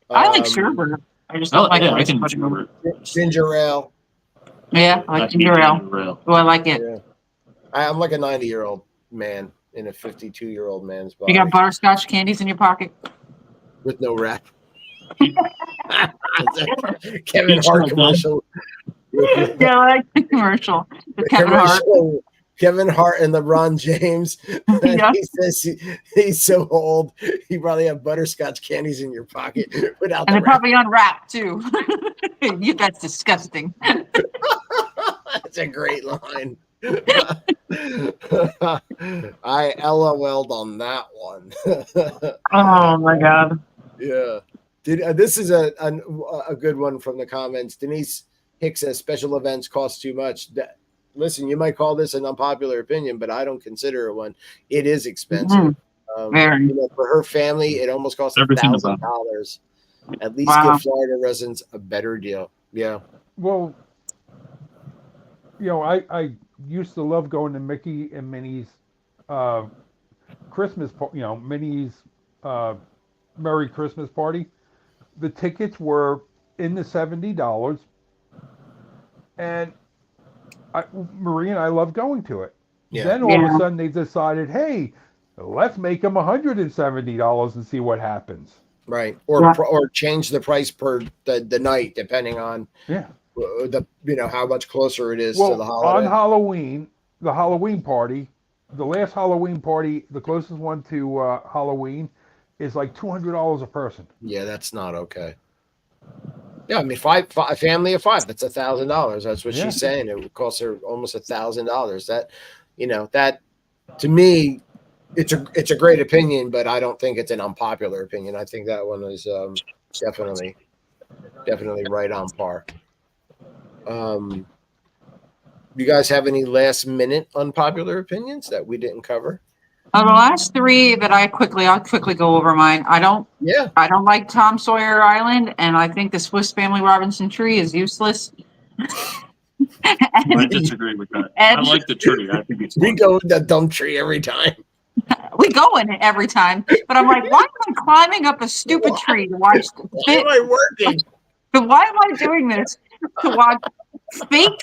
I like sherbet. I just don't like rice pudding. Ginger ale. Yeah, I like ginger ale. Oh, I like it. Yeah. I'm like a 90-year-old man in a 52-year-old man's body. You got butterscotch candies in your pocket? With no wrap. Kevin Hart commercial. Yeah, I like the commercial. Kevin Hart and LeBron James. Yeah. He says he's so old, you probably have butterscotch candies in your pocket without. And they're probably unwrapped too. That's disgusting. That's a great line. I LOL'd on that one. Oh my God. Yeah. This is a good one from the comments. Denise Hicks says special events cost too much. Listen, you might call this an unpopular opinion, but I don't consider it one. It is expensive. For her family, it almost costs $1,000. At least give Florida residents a better deal. Yeah. Well, I used to love going to Mickey and Minnie's Christmas, Minnie's Merry Christmas party. The tickets were in the $70, and Marie and I love going to it. Yeah. Then all of a sudden they decided, hey, let's make them $170 and see what happens. Right. Or change the price per the night depending on how much closer it is to the holiday. On Halloween, the Halloween party, the last Halloween party, the closest one to Halloween is like $200 a person. Yeah, that's not okay. Yeah, I mean, a family of 5, that's $1,000. That's what she's saying. It would cost her almost $1,000. That to me, it's a great opinion, but I don't think it's an unpopular opinion. I think that one is definitely right on par. You guys have any last minute unpopular opinions that we didn't cover? The last 3 that I'll quickly go over mine. I don't like Tom Sawyer Island, and I think the Swiss Family Robinson tree is useless. I disagree with that. I like the tree. I think it's we go with the dumb tree every time. We go in it every time, but I'm like, why am I climbing up a stupid tree to watch? Why am I working? But why am I doing this to watch fake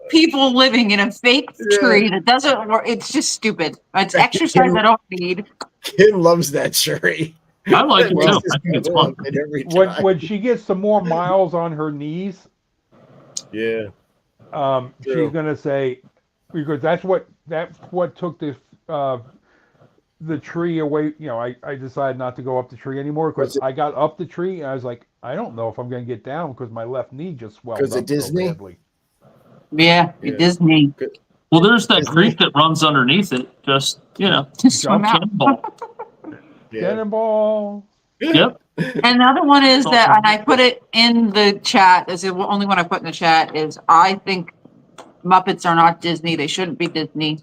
people living in a fake tree that doesn't work? It's just stupid. It's exercise I don't need. Kim loves that tree. I like it too. I think it's fun. When she gets some more miles on her knees, she's gonna say, because that's what took the tree away. I decided not to go up the tree anymore because I got up the tree and I was like, I don't know if I'm going to get down because my left knee just swelled up Disney? so badly. Yeah, Disney. Well, there's that creek that runs underneath it. Just swim out. Cannonball. Yep. And the other one is that, and I put it in the chat, as the only one I put in the chat is, I think Muppets are not Disney. They shouldn't be Disney.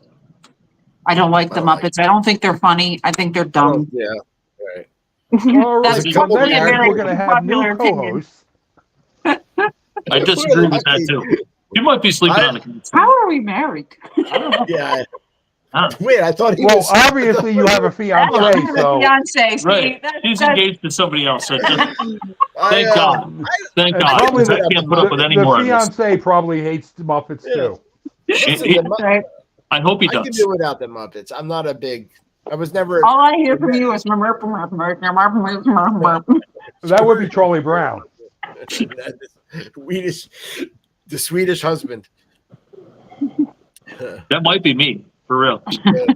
I don't like the Muppets. I don't think they're funny. I think they're dumb. Right. All right. That's probably a very we're going to have new co-hosts. I disagree with that too. You might be sleeping on the couch. How are we married? Yeah. Wait, I thought he was. Well, obviously you have a fiance, so. Fiance. Right. He's engaged to somebody else. So thank God. Thank God. I can't put up with any more of this. The fiance probably hates the Muppets too. I hope he does. I can do without the Muppets. I'm not a big. I was never. All I hear from you is. That would be Charlie Brown. The Swedish husband. That might be me, for real. Don,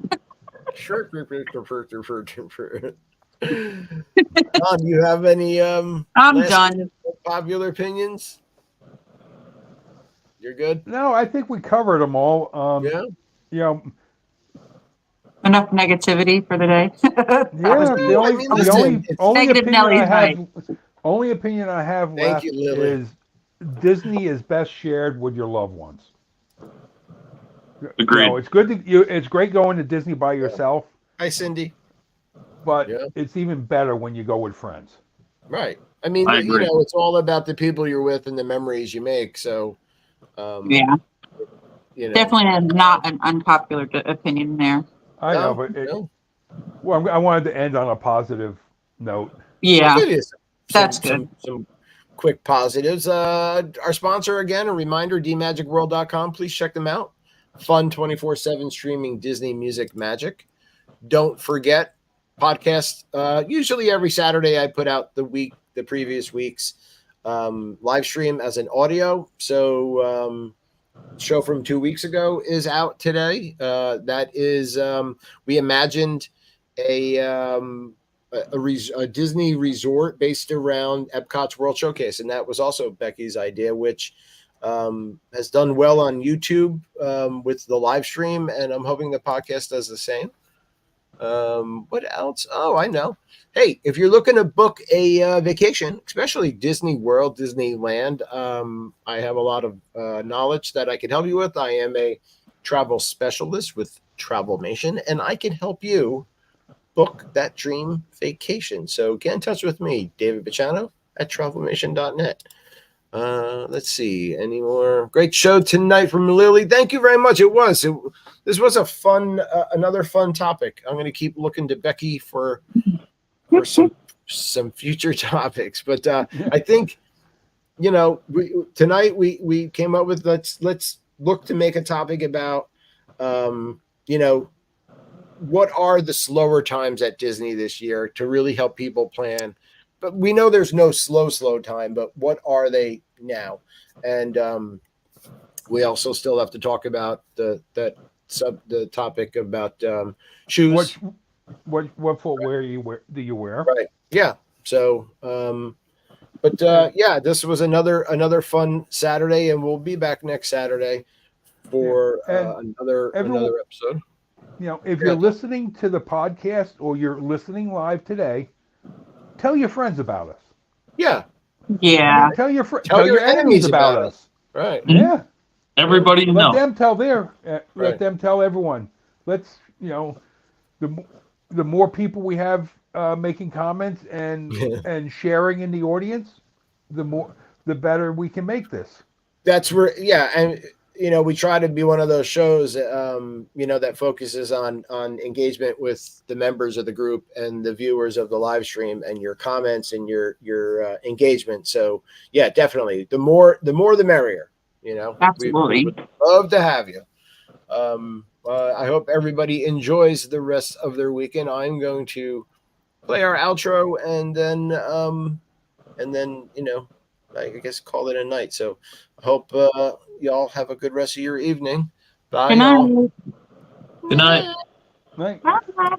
do you have any I'm done. Popular opinions? You're good? No, I think we covered them all. Enough negativity for the day. The only opinion I have left is Disney is best shared with your loved ones. Agreed. It's good it's great going to Disney by yourself. Hi, Cindy. But it's even better when you go with friends. Right. I mean, it's all about the people you're with and the memories you make. So, definitely not an unpopular opinion there. I know, but I wanted to end on a positive note. Yeah, that's good. Some quick positives. Our sponsor again, a reminder: dmagicworld.com. Please check them out. Fun 24/7 streaming Disney music magic. Don't forget podcast. Usually every Saturday I put out the previous week's live stream as an audio. So show from 2 weeks ago is out today. That is we imagined a Disney resort based around Epcot's World Showcase, and that was also Becky's idea, which has done well on YouTube with the live stream, and I'm hoping the podcast does the same. What else? Oh, I know. Hey, if you're looking to book a vacation, especially Disney World, Disneyland, I have a lot of knowledge that I can help you with. I am a travel specialist with Travelmation, and I can help you book that dream vacation. So get in touch with me, David Bacciano at travelmation.net. Let's see. Any more? Great show tonight from Lily. Thank you very much. This was a fun, another fun topic. I'm going to keep looking to Becki for some future topics. But I think, tonight we came up with let's look to make a topic about, what are the slower times at Disney this year to really help people plan. But we know there's no slow time, but what are they now? And we also still have to talk about the topic about shoes. What footwear do you wear? Right. Yeah. So, this was another fun Saturday, and we'll be back next Saturday for another episode. If you're listening to the podcast or you're listening live today, tell your friends about us. Yeah. Yeah. Tell your enemies about us. Right. Yeah. Everybody let them tell let them tell everyone. Let's the more people we have making comments and sharing in the audience, the better we can make this. That's where and we try to be one of those shows that focuses on engagement with the members of the group and the viewers of the live stream and your comments and your engagement. So yeah, definitely the more the merrier. Absolutely. We would love to have you. I hope everybody enjoys the rest of their weekend. I'm going to play our outro and then I guess call it a night. So I hope y'all have a good rest of your evening. Bye, y'all. Good night. Right. Bye.